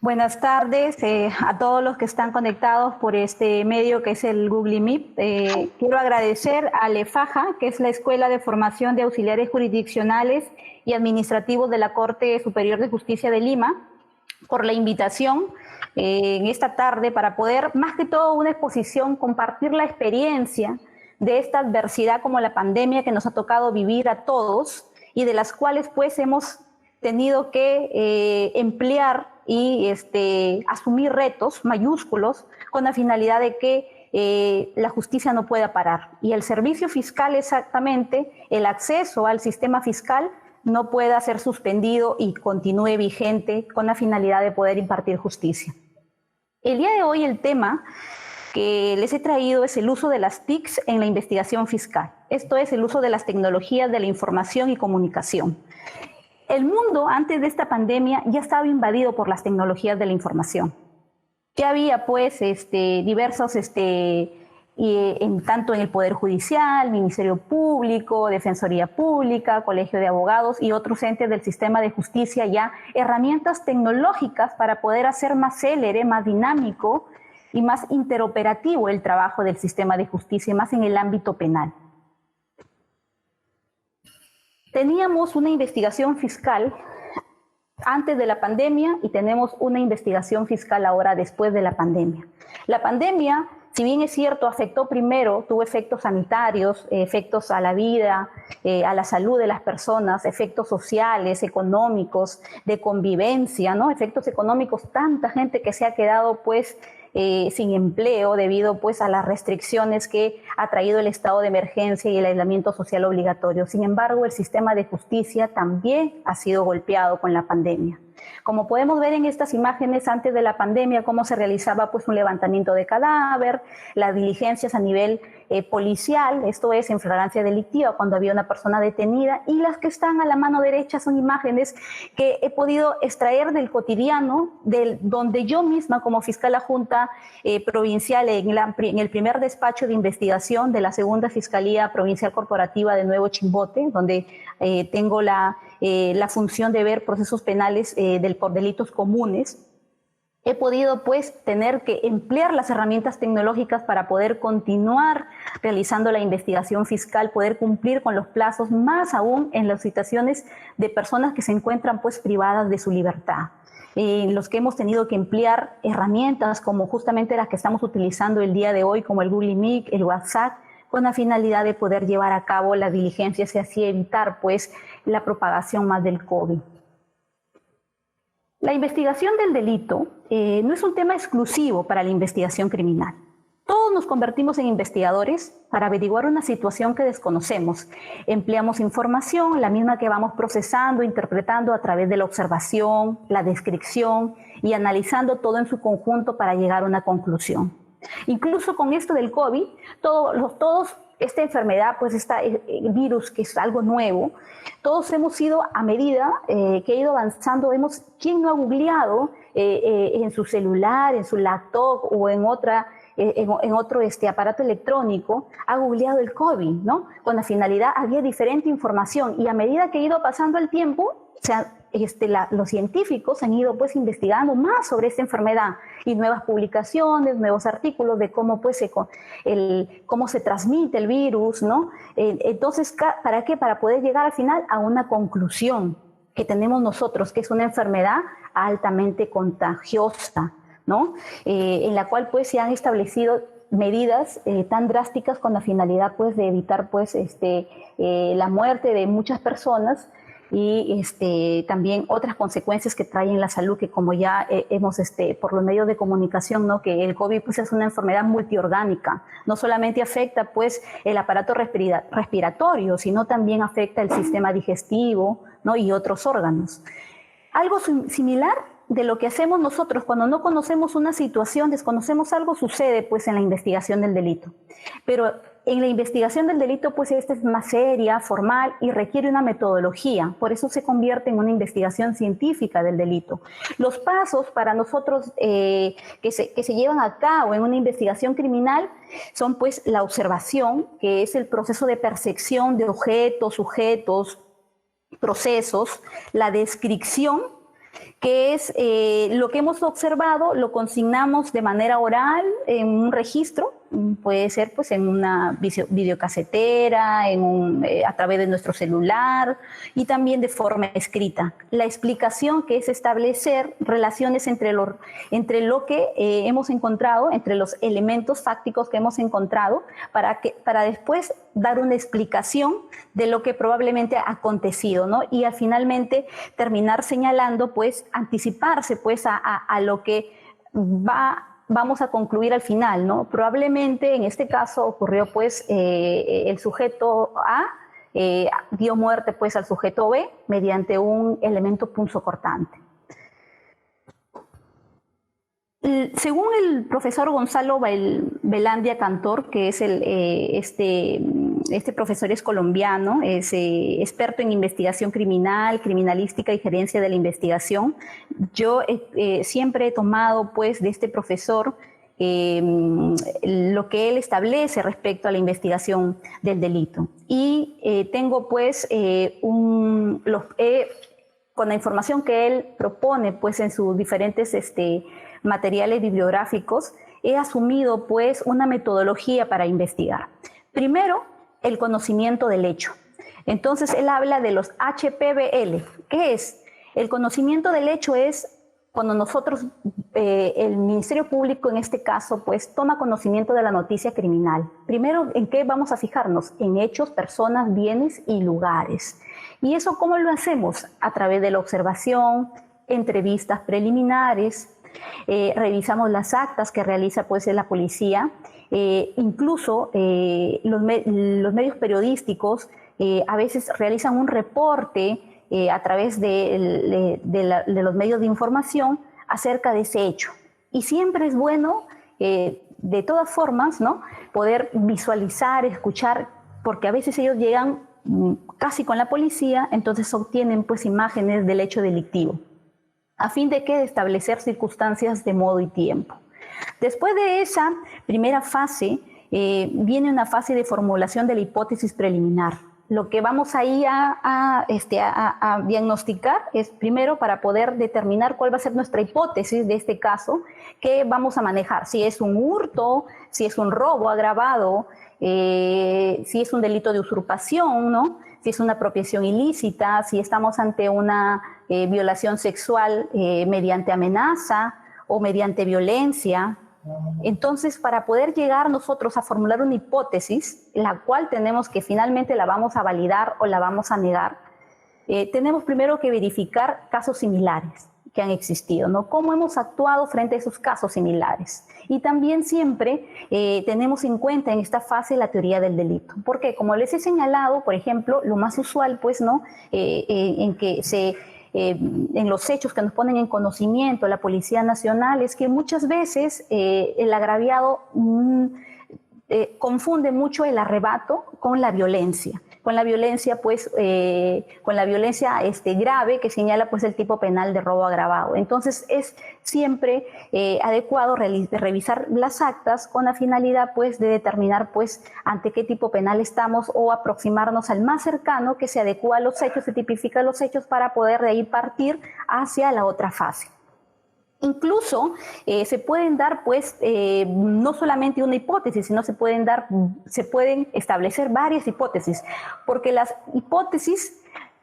Buenas tardes a todos los que están conectados por este medio que es el Google Meet. Quiero agradecer a LEFAJA, que es la Escuela de Formación de Auxiliares Jurisdiccionales y Administrativos de la Corte Superior de Justicia de Lima, por la invitación en esta tarde para poder, más que todo una exposición, compartir la experiencia de esta adversidad como la pandemia que nos ha tocado vivir a todos y de las cuales pues hemos tenido que emplear y asumir retos mayúsculos con la finalidad de que la justicia no pueda parar. Y el servicio fiscal, exactamente, el acceso al sistema fiscal no pueda ser suspendido y continúe vigente con la finalidad de poder impartir justicia. El día de hoy el tema que les he traído es el uso de las TICs en la investigación fiscal. Esto es el uso de las tecnologías de la información y comunicación. El mundo antes de esta pandemia ya estaba invadido por las tecnologías de la información. Ya había pues diversos, tanto en el Poder Judicial, Ministerio Público, Defensoría Pública, Colegio de Abogados y otros entes del sistema de justicia ya herramientas tecnológicas para poder hacer más célere, más dinámico y más interoperativo el trabajo del sistema de justicia, más en el ámbito penal. Teníamos una investigación fiscal antes de la pandemia y tenemos una investigación fiscal ahora después de la pandemia. La pandemia, si bien es cierto, afectó primero, tuvo efectos sanitarios, efectos a la vida, a la salud de las personas, efectos sociales, económicos, de convivencia, ¿no? Efectos económicos, tanta gente que se ha quedado pues sin empleo debido pues a las restricciones que ha traído el estado de emergencia y el aislamiento social obligatorio. Sin embargo, el sistema de justicia también ha sido golpeado con la pandemia. Como podemos ver en estas imágenes antes de la pandemia, cómo se realizaba pues un levantamiento de cadáver, las diligencias a nivel policial, esto es en flagrancia delictiva cuando había una persona detenida, y las que están a la mano derecha son imágenes que he podido extraer del cotidiano, donde yo misma como fiscal adjunta provincial en el primer despacho de investigación de la segunda Fiscalía Provincial Corporativa de Nuevo Chimbote, donde tengo la función de ver procesos penales por delitos comunes, he podido pues tener que emplear las herramientas tecnológicas para poder continuar realizando la investigación fiscal, poder cumplir con los plazos, más aún en las situaciones de personas que se encuentran pues privadas de su libertad. En los que hemos tenido que emplear herramientas como justamente las que estamos utilizando el día de hoy, como el Google Meet, el WhatsApp, con la finalidad de poder llevar a cabo las diligencias y así evitar pues la propagación más del COVID. La investigación del delito no es un tema exclusivo para la investigación criminal. Todos nos convertimos en investigadores para averiguar una situación que desconocemos. Empleamos información, la misma que vamos procesando, interpretando a través de la observación, la descripción y analizando todo en su conjunto para llegar a una conclusión. Incluso con esto del COVID, esta enfermedad, pues el virus, que es algo nuevo, todos hemos ido, a medida que ha ido avanzando, ¿quién no ha googleado en su celular, en su laptop o en otro aparato electrónico, ha googleado el COVID, ¿no? Con la finalidad, había diferente información, y a medida que ha ido pasando el tiempo, los científicos han ido pues investigando más sobre esta enfermedad y nuevas publicaciones, nuevos artículos de cómo pues cómo se transmite el virus, ¿no? Entonces, ¿para qué? Para poder llegar al final a una conclusión que tenemos nosotros, que es una enfermedad altamente contagiosa, ¿no? En la cual pues se han establecido medidas tan drásticas con la finalidad pues de evitar pues la muerte de muchas personas. y también otras consecuencias que trae en la salud, que como ya hemos por los medios de comunicación, ¿no? Que el COVID pues, es una enfermedad multiorgánica, no solamente afecta pues el aparato respiratorio, sino también afecta el sistema digestivo, ¿no? Y otros órganos. Algo similar de lo que hacemos nosotros cuando no conocemos una situación, desconocemos algo, sucede pues en la investigación del delito. Pero en la investigación del delito, pues esta es más seria, formal y requiere una metodología. Por eso se convierte en una investigación científica del delito. Los pasos para nosotros que se llevan a cabo en una investigación criminal son pues la observación, que es el proceso de percepción de objetos, sujetos, procesos, la descripción, que es lo que hemos observado, lo consignamos de manera oral en un registro, puede ser pues en una videocasetera, a través de nuestro celular y también de forma escrita. La explicación, que es establecer relaciones entre lo que hemos encontrado, entre los elementos fácticos que hemos encontrado, para después dar una explicación de lo que probablemente ha acontecido, ¿no? Y finalmente terminar señalando, pues, anticiparse pues a lo que vamos a concluir al final, ¿no? Probablemente en este caso ocurrió pues el sujeto A dio muerte pues al sujeto B mediante un elemento punzocortante. Según el profesor Gonzalo Velandia Cantor, que es este profesor es colombiano, es experto en investigación criminal, criminalística y gerencia de la investigación. Yo siempre he tomado pues de este profesor lo que él establece respecto a la investigación del delito. Y tengo pues con la información que él propone pues en sus diferentes materiales bibliográficos, he asumido pues una metodología para investigar. Primero, el conocimiento del hecho. Entonces él habla de los HPBL. ¿Qué es? El conocimiento del hecho es cuando nosotros, el Ministerio Público en este caso, pues toma conocimiento de la noticia criminal. Primero, ¿en qué vamos a fijarnos? En hechos, personas, bienes y lugares. ¿Y eso cómo lo hacemos? A través de la observación, entrevistas preliminares, revisamos las actas que realiza pues la policía, incluso los medios periodísticos a veces realizan un reporte a través de los medios de información acerca de ese hecho. Y siempre es bueno, de todas formas, ¿no?, poder visualizar, escuchar, porque a veces ellos llegan casi con la policía, entonces obtienen pues imágenes del hecho delictivo, a fin de que establecer circunstancias de modo y tiempo. Después de esa primera fase, viene una fase de formulación de la hipótesis preliminar. Lo que vamos ahí a diagnosticar es primero para poder determinar cuál va a ser nuestra hipótesis de este caso, que vamos a manejar, si es un hurto, si es un robo agravado, si es un delito de usurpación, ¿no?, si es una apropiación ilícita, si estamos ante una violación sexual mediante amenaza o mediante violencia. Entonces, para poder llegar nosotros a formular una hipótesis, la cual tenemos que finalmente la vamos a validar o la vamos a negar, tenemos primero que verificar casos similares que han existido, ¿no? Cómo hemos actuado frente a esos casos similares. Y también siempre tenemos en cuenta en esta fase la teoría del delito. Porque, como les he señalado, por ejemplo, lo más usual, pues, ¿no?, en los hechos que nos ponen en conocimiento la Policía Nacional es que muchas veces el agraviado confunde mucho el arrebato con la violencia. Con la violencia, pues, grave que señala pues el tipo penal de robo agravado. Entonces es siempre adecuado revisar las actas con la finalidad pues de determinar pues ante qué tipo penal estamos o aproximarnos al más cercano que se adecua a los hechos, se tipifica los hechos para poder de ahí partir hacia la otra fase. Incluso se pueden dar, pues, no solamente una hipótesis, sino se pueden establecer varias hipótesis, porque las hipótesis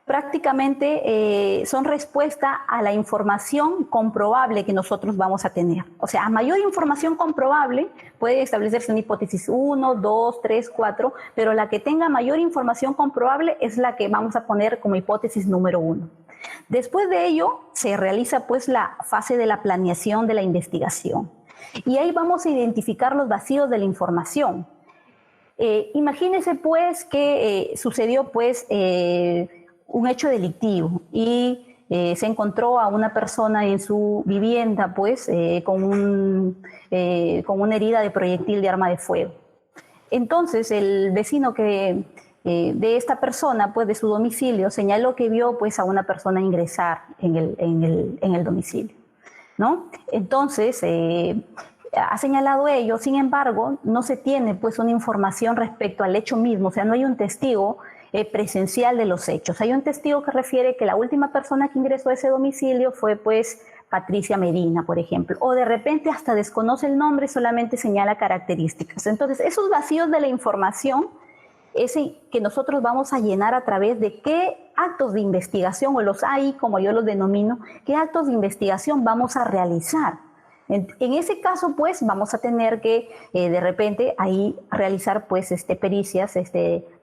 prácticamente son respuesta a la información comprobable que nosotros vamos a tener. O sea, a mayor información comprobable puede establecerse una hipótesis 1, 2, 3, 4, pero la que tenga mayor información comprobable es la que vamos a poner como hipótesis número 1. Después de ello se realiza pues la fase de la planeación de la investigación y ahí vamos a identificar los vacíos de la información. Imagínense pues que sucedió pues un hecho delictivo y se encontró a una persona en su vivienda pues con una herida de proyectil de arma de fuego. Entonces el vecino de esta persona pues de su domicilio señaló que vio pues a una persona ingresar en el domicilio, ¿no? Entonces ha señalado ello, sin embargo no se tiene pues una información respecto al hecho mismo, o sea no hay un testigo presencial de los hechos. Hay un testigo que refiere que la última persona que ingresó a ese domicilio fue pues Patricia Medina, por ejemplo, o de repente hasta desconoce el nombre, solamente señala características. Entonces, esos vacíos de la información es que nosotros vamos a llenar a través de qué actos de investigación, o los AI, como yo los denomino, qué actos de investigación vamos a realizar. En ese caso, pues, vamos a tener que, de repente, ahí realizar, pues, pericias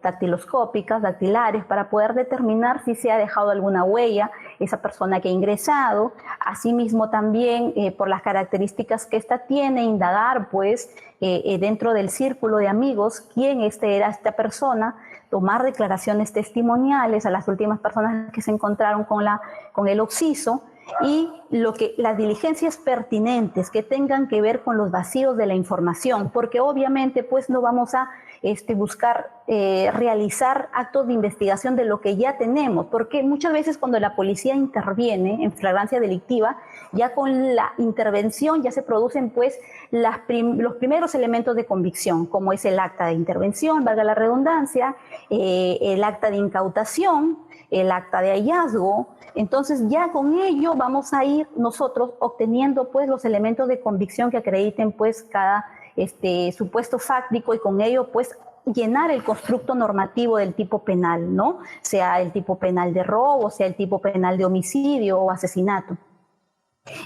dactiloscópicas, dactilares, para poder determinar si se ha dejado alguna huella esa persona que ha ingresado. Asimismo, también, por las características que ésta tiene, indagar, pues, dentro del círculo de amigos, quién era esta persona, tomar declaraciones testimoniales a las últimas personas que se encontraron con el occiso, y las diligencias pertinentes que tengan que ver con los vacíos de la información, porque obviamente pues no vamos a buscar realizar actos de investigación de lo que ya tenemos, porque muchas veces cuando la policía interviene en flagrancia delictiva, ya con la intervención ya se producen pues los primeros elementos de convicción, como es el acta de intervención, valga la redundancia, el acta de incautación, el acta de hallazgo. Entonces ya con ello vamos a ir nosotros obteniendo pues los elementos de convicción que acrediten pues cada supuesto fáctico, y con ello pues llenar el constructo normativo del tipo penal, ¿no? Sea el tipo penal de robo, sea el tipo penal de homicidio o asesinato.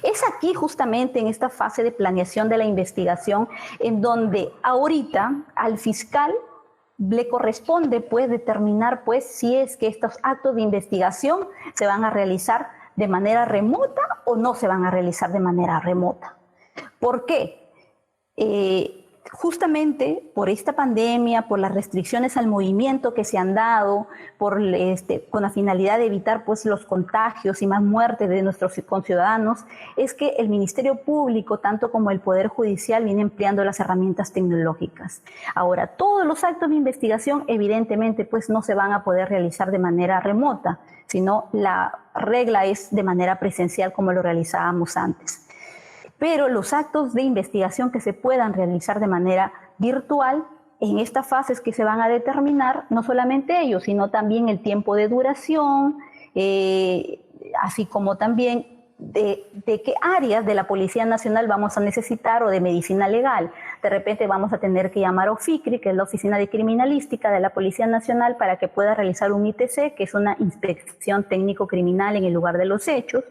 Es aquí justamente en esta fase de planeación de la investigación en donde ahorita al fiscal le corresponde pues determinar pues si es que estos actos de investigación se van a realizar de manera remota o no se van a realizar de manera remota. ¿Por qué? Justamente por esta pandemia, por las restricciones al movimiento que se han dado, con la finalidad de evitar pues los contagios y más muertes de nuestros conciudadanos, es que el Ministerio Público, tanto como el Poder Judicial, viene empleando las herramientas tecnológicas. Ahora, todos los actos de investigación evidentemente pues no se van a poder realizar de manera remota, sino la regla es de manera presencial como lo realizábamos antes. Pero los actos de investigación que se puedan realizar de manera virtual, en estas fases que se van a determinar, no solamente ellos, sino también el tiempo de duración, así como también de qué áreas de la Policía Nacional vamos a necesitar, o de medicina legal. De repente vamos a tener que llamar a OFICRI, que es la Oficina de Criminalística de la Policía Nacional, para que pueda realizar un ITC, que es una inspección técnico-criminal en el lugar de los hechos.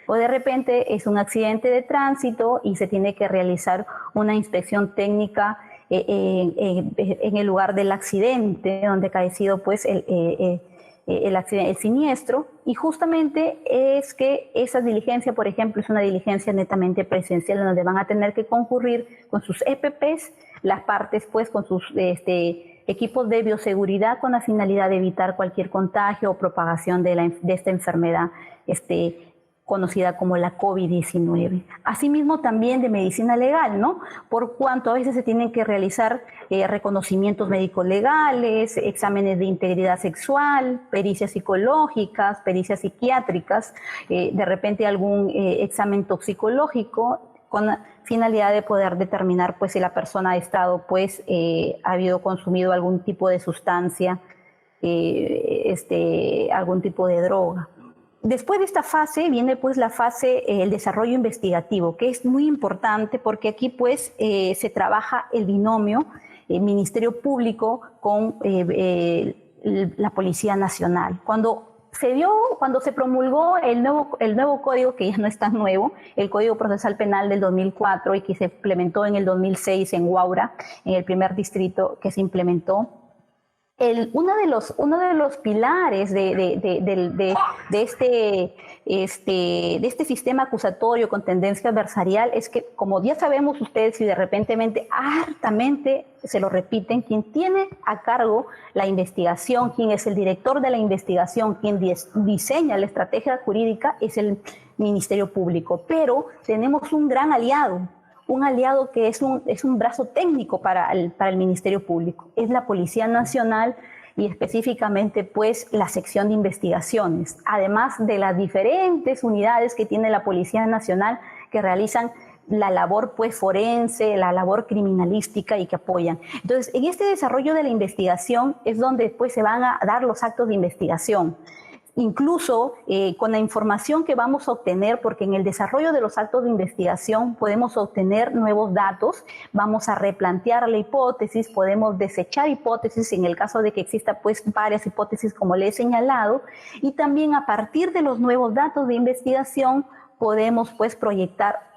O de repente es un accidente de tránsito y se tiene que realizar una inspección técnica en el lugar del accidente, donde ha acaecido pues el siniestro. Y justamente es que esa diligencia, por ejemplo, es una diligencia netamente presencial, donde van a tener que concurrir con sus EPPs, las partes pues con sus equipos de bioseguridad, con la finalidad de evitar cualquier contagio o propagación de esta enfermedad conocida como la COVID-19. Asimismo también de medicina legal, ¿no? Por cuanto a veces se tienen que realizar reconocimientos médicos legales, exámenes de integridad sexual, pericias psicológicas, pericias psiquiátricas, de repente algún examen toxicológico, con la finalidad de poder determinar pues si la persona ha estado pues ha habido consumido algún tipo de sustancia, algún tipo de droga. Después de esta fase viene pues la fase, el desarrollo investigativo, que es muy importante porque aquí pues se trabaja el binomio Ministerio Público con la Policía Nacional. Cuando se dio cuando se promulgó el nuevo código, que ya no es tan nuevo, el Código Procesal Penal del 2004 y que se implementó en el 2006 en Huaura, en el primer distrito que se implementó. Uno de los pilares de este sistema acusatorio con tendencia adversarial es que, como ya sabemos ustedes y de repente hartamente se lo repiten, quien tiene a cargo la investigación, quien es el director de la investigación, quien diseña la estrategia jurídica es el Ministerio Público. Pero tenemos un gran aliado, que es un brazo técnico para el Ministerio Público. Es la Policía Nacional y específicamente pues la sección de investigaciones, además de las diferentes unidades que tiene la Policía Nacional que realizan la labor pues forense, la labor criminalística y que apoyan. Entonces, en este desarrollo de la investigación es donde pues se van a dar los actos de investigación. Incluso con la información que vamos a obtener, porque en el desarrollo de los actos de investigación podemos obtener nuevos datos, vamos a replantear la hipótesis, podemos desechar hipótesis en el caso de que exista pues varias hipótesis como le he señalado, y también a partir de los nuevos datos de investigación podemos pues proyectar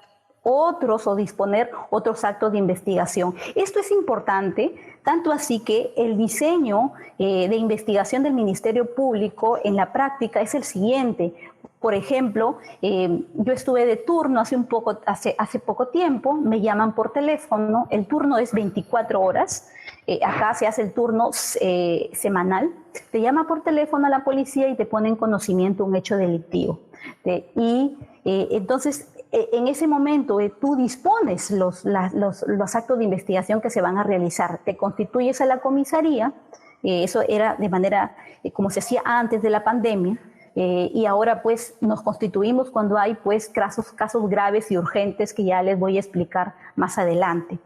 otros o disponer otros actos de investigación. Esto es importante, tanto así que el diseño de investigación del Ministerio Público en la práctica es el siguiente. Por ejemplo, yo estuve de turno hace poco tiempo, me llaman por teléfono, el turno es 24 horas, acá se hace el turno semanal, te llama por teléfono a la policía y te pone en conocimiento un hecho delictivo. Entonces, en ese momento tú dispones los actos de investigación que se van a realizar, te constituyes a la comisaría, eso era de manera como se hacía antes de la pandemia, y ahora pues nos constituimos cuando hay pues casos graves y urgentes que ya les voy a explicar más adelante.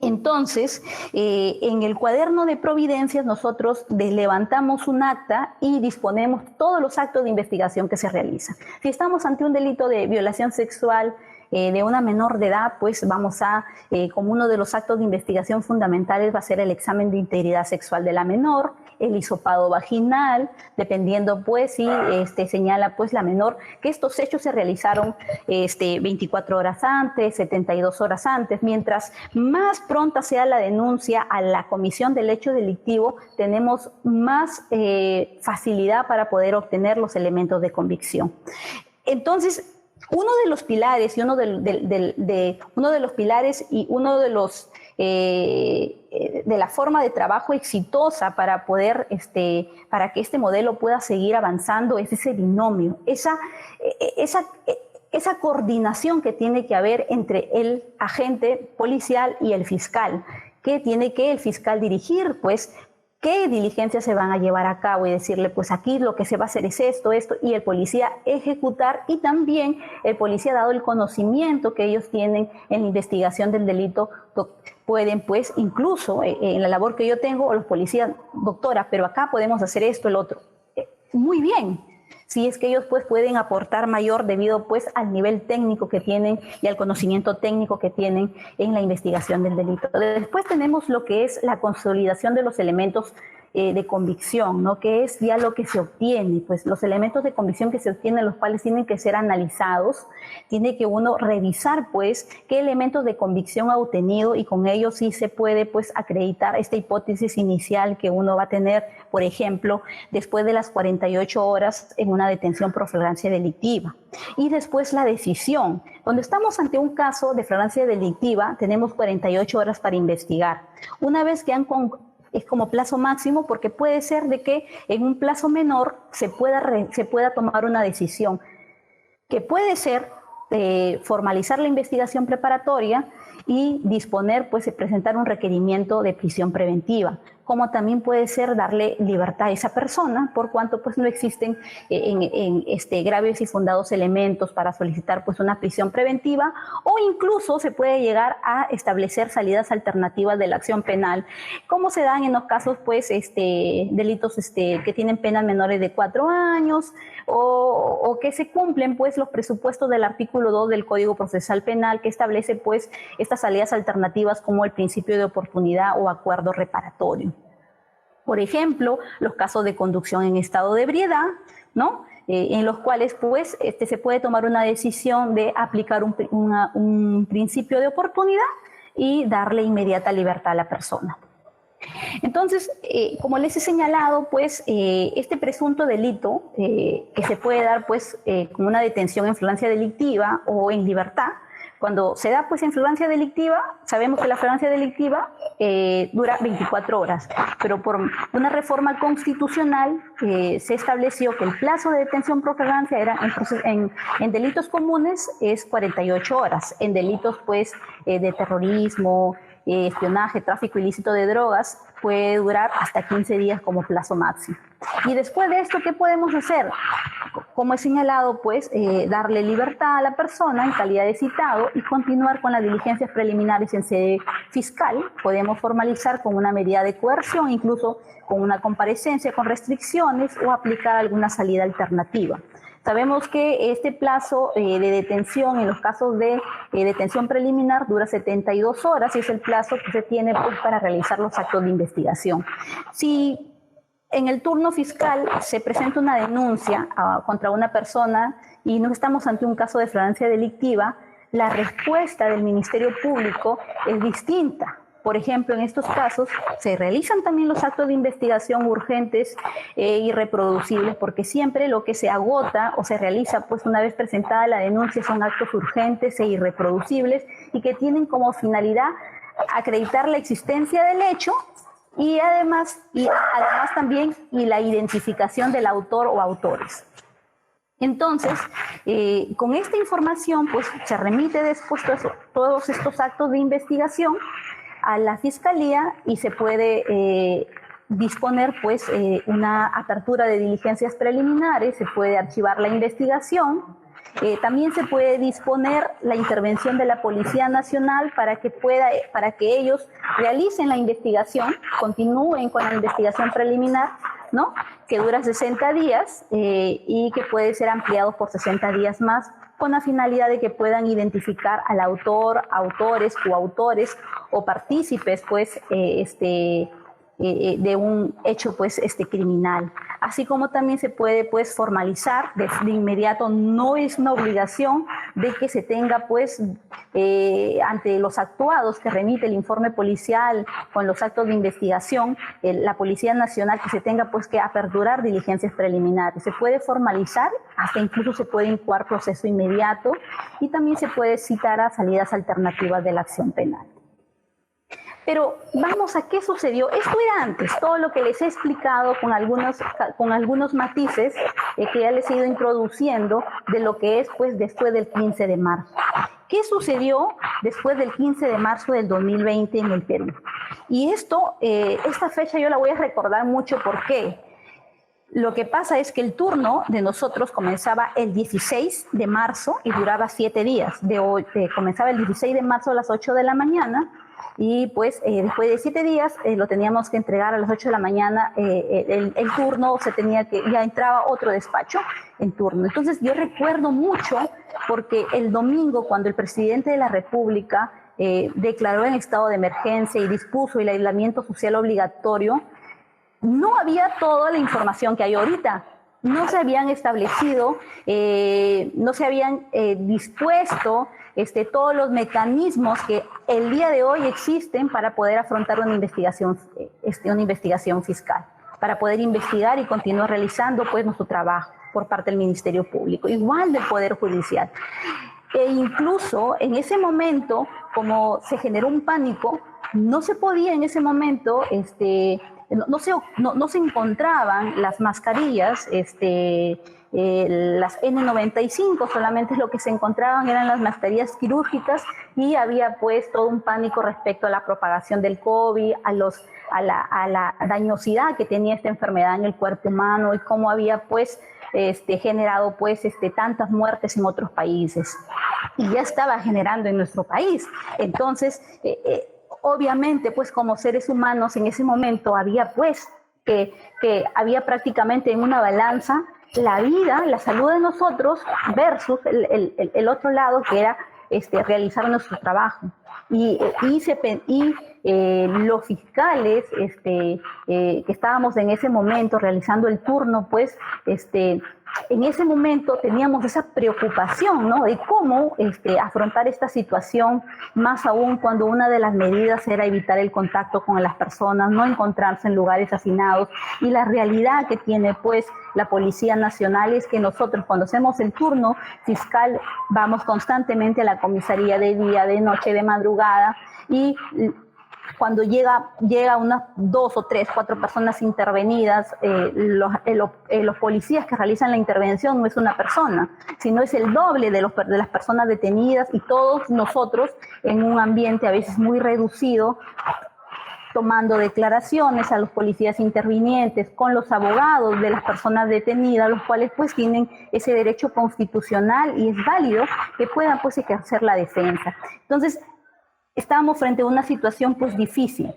Entonces, en el cuaderno de providencias nosotros levantamos un acta y disponemos todos los actos de investigación que se realizan. Si estamos ante un delito de violación sexual de una menor de edad, pues vamos como uno de los actos de investigación fundamentales va a ser el examen de integridad sexual de la menor, el hisopado vaginal, dependiendo pues si señala pues la menor que estos hechos se realizaron 24 horas antes, 72 horas antes. Mientras más pronta sea la denuncia a la comisión del hecho delictivo, tenemos más facilidad para poder obtener los elementos de convicción. Entonces, uno de los pilares de la forma de trabajo exitosa para poder para que este modelo pueda seguir avanzando es ese binomio, esa coordinación que tiene que haber entre el agente policial y el fiscal, que tiene que el fiscal dirigir pues qué diligencias se van a llevar a cabo y decirle, pues aquí lo que se va a hacer es esto, y el policía ejecutar, y también el policía, dado el conocimiento que ellos tienen en la investigación del delito, pueden pues incluso en la labor que yo tengo, los policías, doctora, pero acá podemos hacer esto, el otro. Muy bien. Si es que ellos pues pueden aportar mayor debido pues al nivel técnico que tienen y al conocimiento técnico que tienen en la investigación del delito. Después tenemos lo que es la consolidación de los elementos de convicción, ¿no? Que es ya lo que se obtiene, pues los elementos de convicción que se obtienen, los cuales tienen que ser analizados, tiene que uno revisar pues qué elementos de convicción ha obtenido y con ellos sí se puede pues acreditar esta hipótesis inicial que uno va a tener, por ejemplo, después de las 48 horas en una detención por flagrancia delictiva. Y después la decisión. Cuando estamos ante un caso de flagrancia delictiva, tenemos 48 horas para investigar. Una vez que es como plazo máximo, porque puede ser de que en un plazo menor se pueda tomar una decisión, que puede ser formalizar la investigación preparatoria y disponer, pues, de presentar un requerimiento de prisión preventiva, como también puede ser darle libertad a esa persona, por cuanto pues no existen graves y fundados elementos para solicitar pues una prisión preventiva, o incluso se puede llegar a establecer salidas alternativas de la acción penal, como se dan en los casos pues delitos que tienen penas menores de 4 años, o que se cumplen pues los presupuestos del artículo 2 del Código Procesal Penal, que establece pues estas salidas alternativas como el principio de oportunidad o acuerdo reparatorio. Por ejemplo, los casos de conducción en estado de ebriedad, ¿no? En los cuales pues, se puede tomar una decisión de aplicar un principio de oportunidad y darle inmediata libertad a la persona. Entonces, como les he señalado, pues este presunto delito que se puede dar pues con una detención en flagrancia delictiva o en libertad, cuando se da pues en flagrancia delictiva, sabemos que la flagrancia delictiva dura 24 horas, pero por una reforma constitucional se estableció que el plazo de detención por flagrancia era en delitos comunes es 48 horas, en delitos pues de terrorismo, espionaje, tráfico ilícito de drogas, puede durar hasta 15 días como plazo máximo. Y después de esto, ¿qué podemos hacer? Como he señalado, pues darle libertad a la persona en calidad de citado y continuar con las diligencias preliminares en sede fiscal. Podemos formalizar con una medida de coerción, incluso con una comparecencia con restricciones o aplicar alguna salida alternativa. Sabemos que este plazo de detención en los casos de detención preliminar dura 72 horas y es el plazo que se tiene pues, para realizar los actos de investigación. Si en el turno fiscal se presenta una denuncia contra una persona y no estamos ante un caso de flagrancia delictiva, la respuesta del Ministerio Público es distinta. Por ejemplo, en estos casos se realizan también los actos de investigación urgentes e irreproducibles, porque siempre lo que se agota o se realiza pues una vez presentada la denuncia son actos urgentes e irreproducibles y que tienen como finalidad acreditar la existencia del hecho y además también la identificación del autor o autores. Entonces, con esta información pues se remite después todos estos actos de investigación a la Fiscalía y se puede disponer pues una apertura de diligencias preliminares, se puede archivar la investigación, también se puede disponer la intervención de la Policía Nacional para que ellos realicen la investigación, continúen con la investigación preliminar, ¿no? Que dura 60 días y que puede ser ampliado por 60 días más con la finalidad de que puedan identificar al autor, autores, coautores o partícipes pues, de un hecho pues, criminal. Así como también se puede pues, formalizar de inmediato, no es una obligación de que se tenga pues, ante los actuados que remite el informe policial con los actos de investigación, la Policía Nacional, que se tenga pues, que aperturar diligencias preliminares. Se puede formalizar, hasta incluso se puede incoar proceso inmediato y también se puede citar a salidas alternativas de la acción penal. Pero vamos a qué sucedió. Esto era antes, todo lo que les he explicado con algunos matices que ya les he ido introduciendo de lo que es pues, después del 15 de marzo. ¿Qué sucedió después del 15 de marzo del 2020 en el Perú? Y esta fecha yo la voy a recordar mucho. ¿Por qué? Lo que pasa es que el turno de nosotros comenzaba el 16 de marzo y duraba 7 días. Comenzaba el 16 de marzo a las 8 de la mañana y pues después de 7 días lo teníamos que entregar a las 8 de la mañana. El turno ya entraba otro despacho en turno. Entonces yo recuerdo mucho porque el domingo, cuando el presidente de la República declaró en estado de emergencia y dispuso el aislamiento social obligatorio, no había toda la información que hay ahorita. No se habían establecido, no se habían dispuesto todos los mecanismos que el día de hoy existen para poder afrontar una investigación fiscal, para poder investigar y continuar realizando pues, nuestro trabajo por parte del Ministerio Público, igual del Poder Judicial. E incluso en ese momento, como se generó un pánico, no se podía en ese momento... No se encontraban las mascarillas, las N95, solamente lo que se encontraban eran las mascarillas quirúrgicas y había pues todo un pánico respecto a la propagación del COVID, a la dañosidad que tenía esta enfermedad en el cuerpo humano y cómo había pues generado pues tantas muertes en otros países. Y ya estaba generando en nuestro país. Entonces, obviamente, pues como seres humanos en ese momento había pues que había prácticamente en una balanza la vida, la salud de nosotros versus el otro lado que era realizar nuestro trabajo. Y los fiscales que estábamos en ese momento realizando el turno, pues en ese momento teníamos esa preocupación, ¿no?, de cómo afrontar esta situación, más aún cuando una de las medidas era evitar el contacto con las personas, no encontrarse en lugares hacinados. Y la realidad que tiene pues la Policía Nacional es que nosotros, cuando hacemos el turno fiscal, vamos constantemente a la comisaría de día, de noche, de madrugada, y cuando llega unas 2 o 3, 4 personas intervenidas, los policías que realizan la intervención no es una persona, sino es el doble de las personas detenidas, y todos nosotros en un ambiente a veces muy reducido, tomando declaraciones a los policías intervinientes, con los abogados de las personas detenidas, los cuales pues tienen ese derecho constitucional y es válido que puedan pues ejercer la defensa. Entonces, estábamos frente a una situación pues difícil.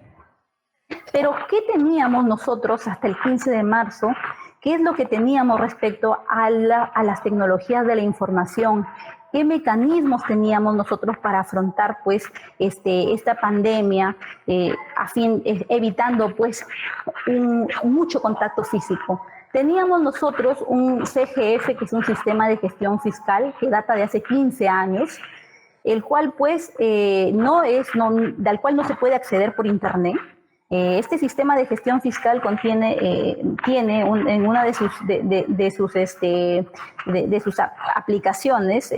Pero ¿qué teníamos nosotros hasta el 15 de marzo? ¿Qué es lo que teníamos respecto a las tecnologías de la información? ¿Qué mecanismos teníamos nosotros para afrontar pues esta pandemia, evitando pues mucho contacto físico? Teníamos nosotros un CGF, que es un sistema de gestión fiscal que data de hace 15 años, el cual pues del cual no se puede acceder por internet. Este sistema de gestión fiscal tiene en una de sus aplicaciones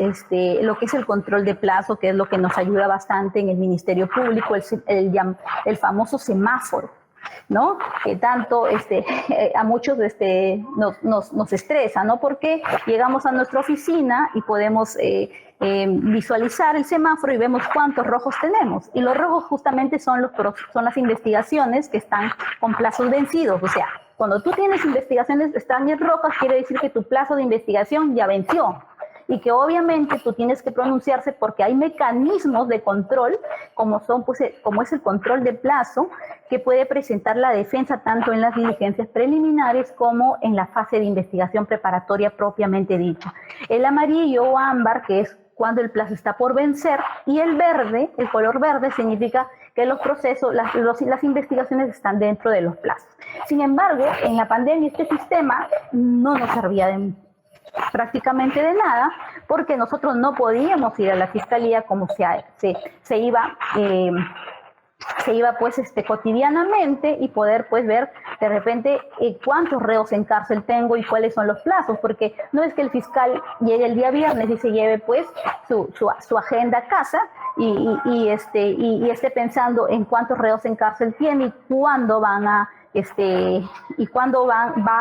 lo que es el control de plazo, que es lo que nos ayuda bastante en el Ministerio Público, el famoso semáforo, ¿no? Que tanto a muchos nos estresa, ¿no? Porque llegamos a nuestra oficina y podemos visualizar el semáforo y vemos cuántos rojos tenemos. Y los rojos justamente son las investigaciones que están con plazos vencidos. O sea, cuando tú tienes investigaciones están en rojas, quiere decir que tu plazo de investigación ya venció. Y que obviamente tú tienes que pronunciarse porque hay mecanismos de control, como es el control de plazo, que puede presentar la defensa tanto en las diligencias preliminares como en la fase de investigación preparatoria propiamente dicha. El amarillo o ámbar, que es cuando el plazo está por vencer, y el verde, el color verde, significa que los procesos, las investigaciones están dentro de los plazos. Sin embargo, en la pandemia este sistema no nos servía prácticamente de nada, porque nosotros no podíamos ir a la fiscalía como se iba pues cotidianamente, y poder pues ver de repente cuántos reos en cárcel tengo y cuáles son los plazos, porque no es que el fiscal llegue el día viernes y se lleve pues su agenda a casa y esté pensando en cuántos reos en cárcel tiene y cuándo va a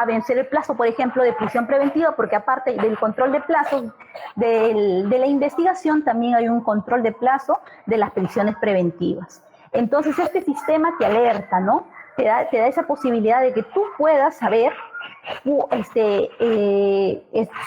vencer el plazo, por ejemplo, de prisión preventiva, porque aparte del control de plazos de la investigación, también hay un control de plazo de las prisiones preventivas. Entonces, este sistema te alerta, ¿no? Te da esa posibilidad de que tú puedas saber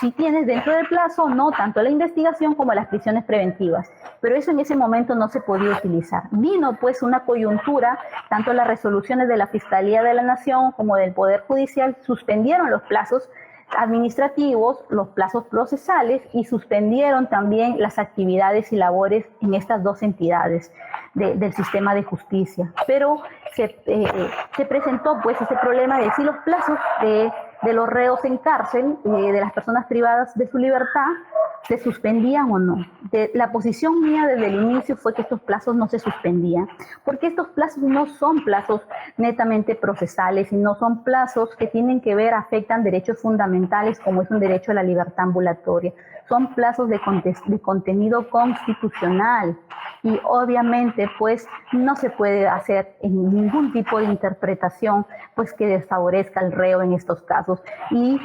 si tienes dentro del plazo o no, tanto la investigación como las prisiones preventivas. Pero eso en ese momento no se podía utilizar. Vino pues una coyuntura, tanto las resoluciones de la Fiscalía de la Nación como del Poder Judicial suspendieron los plazos administrativos, los plazos procesales, y suspendieron también las actividades y labores en estas dos entidades del sistema de justicia. Pero se presentó pues ese problema de si los plazos de los reos en cárcel, de las personas privadas de su libertad, se suspendían o no. La posición mía desde el inicio fue que estos plazos no se suspendían, porque estos plazos no son plazos netamente procesales, sino son plazos que tienen que ver, afectan derechos fundamentales, como es un derecho a la libertad ambulatoria. Son plazos de contenido constitucional, y obviamente pues no se puede hacer en ningún tipo de interpretación pues que desfavorezca al reo en estos casos. Y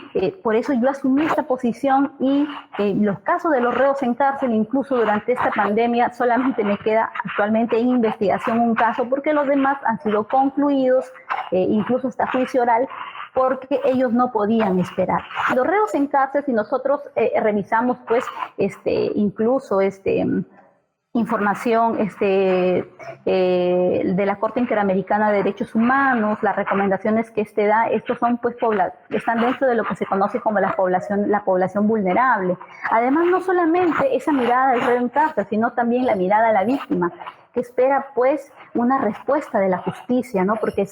por eso yo asumí esta posición, y los casos de los reos en cárcel, incluso durante esta pandemia, solamente me queda actualmente en investigación un caso, porque los demás han sido concluidos, incluso hasta juicio oral, porque ellos no podían esperar. Los reos en cárcel, si nosotros revisamos pues incluso información de la Corte Interamericana de Derechos Humanos, las recomendaciones que da, estos son pues están dentro de lo que se conoce como la población vulnerable. Además, no solamente esa mirada del reo en cárcel, sino también la mirada a la víctima, que espera pues una respuesta de la justicia, ¿no? Porque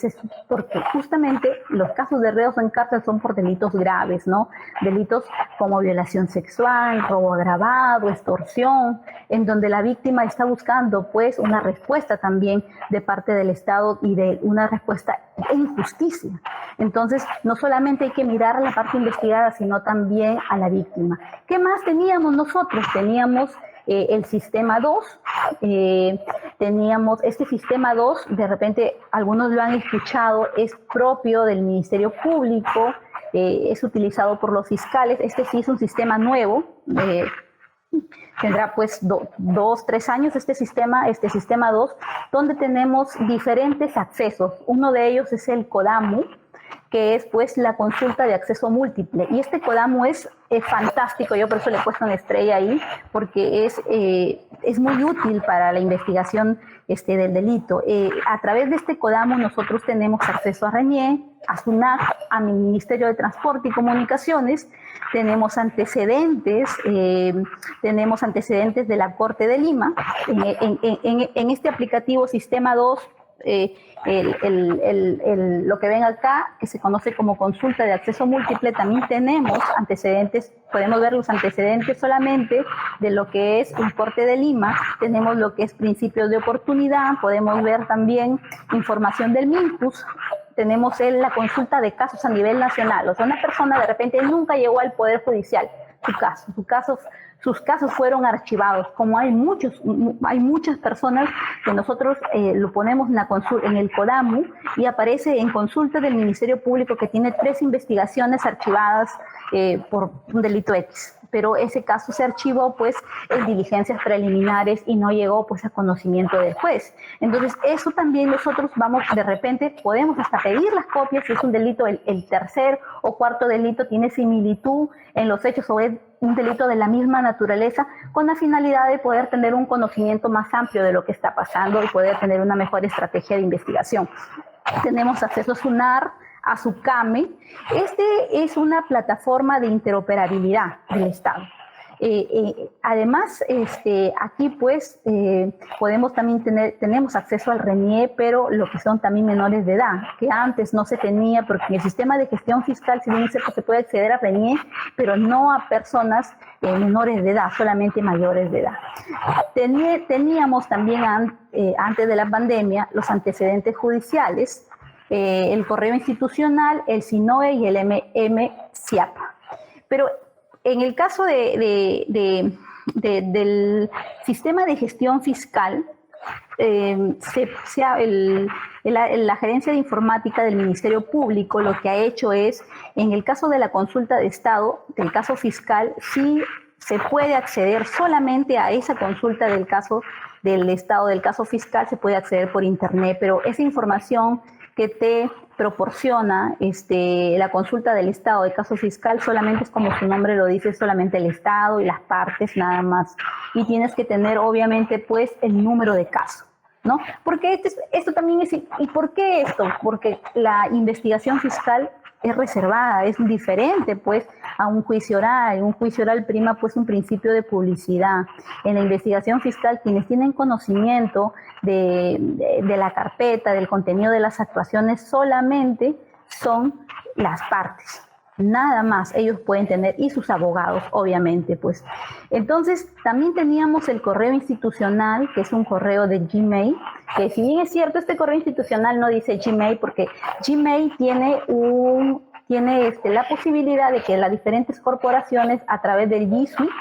justamente los casos de reos en cárcel son por delitos graves, ¿no? Delitos como violación sexual, robo agravado, extorsión, en donde la víctima está buscando pues una respuesta también de parte del Estado y de una respuesta en justicia. Entonces, no solamente hay que mirar a la parte investigada, sino también a la víctima. ¿Qué más teníamos nosotros? Teníamos el sistema 2, teníamos este sistema 2, de repente algunos lo han escuchado, es propio del Ministerio Público, es utilizado por los fiscales. Este sí es un sistema nuevo, tendrá pues 2-3 años este sistema 2, donde tenemos diferentes accesos. Uno de ellos es el CODAMU, que es pues la consulta de acceso múltiple. Y este CODAMU es fantástico, yo por eso le he puesto una estrella ahí, porque es muy útil para la investigación del delito. A través de este CODAMU nosotros tenemos acceso a RENIE, a SUNAT, a mi Ministerio de Transporte y Comunicaciones, tenemos antecedentes de la Corte de Lima. En este aplicativo Sistema 2, lo que ven acá, que se conoce como consulta de acceso múltiple, también tenemos antecedentes, podemos ver los antecedentes solamente de lo que es un Corte de Lima, tenemos lo que es principios de oportunidad, podemos ver también información del MINCUS, tenemos la consulta de casos a nivel nacional. O sea, una persona de repente nunca llegó al Poder Judicial, sus casos fueron archivados. Como hay muchas personas que nosotros lo ponemos en el CODAMU y aparece en consulta del Ministerio Público que tiene 3 investigaciones archivadas por un delito X. Pero ese caso se archivó pues en diligencias preliminares y no llegó pues a conocimiento del juez. Entonces eso también nosotros de repente podemos hasta pedir las copias si es un delito, el tercer o cuarto delito tiene similitud en los hechos o es un delito de la misma naturaleza, con la finalidad de poder tener un conocimiento más amplio de lo que está pasando y poder tener una mejor estrategia de investigación. Tenemos acceso a SUNAR, a SUCAME. Este es una plataforma de interoperabilidad del Estado. Además, aquí pues tenemos acceso al RENIE, pero lo que son también menores de edad, que antes no se tenía, porque en el sistema de gestión fiscal, si bien es cierto, se puede acceder a RENIE, pero no a personas menores de edad, solamente mayores de edad. Teníamos también antes de la pandemia los antecedentes judiciales, el correo institucional, el SINOE y el MCIAP. Pero en el caso del sistema de gestión fiscal, la gerencia de informática del Ministerio Público lo que ha hecho es, en el caso de la consulta de Estado, del caso fiscal, sí se puede acceder solamente a esa consulta del caso del Estado, del caso fiscal, se puede acceder por internet, pero esa información que te proporciona la consulta del Estado de caso fiscal solamente es como su nombre lo dice, solamente el Estado y las partes nada más. Y tienes que tener obviamente pues el número de caso, ¿no? Porque esto también es... ¿Y por qué esto? Porque la investigación fiscal es reservada, es diferente pues a un juicio oral. Un juicio oral prima pues un principio de publicidad. En la investigación fiscal quienes tienen conocimiento de la carpeta, del contenido de las actuaciones solamente son las partes. Nada más ellos pueden tener, y sus abogados, obviamente, pues. Entonces, también teníamos el correo institucional, que es un correo de Gmail, que si bien es cierto, este correo institucional no dice Gmail, porque Gmail tiene la posibilidad de que las diferentes corporaciones, a través del G Suite,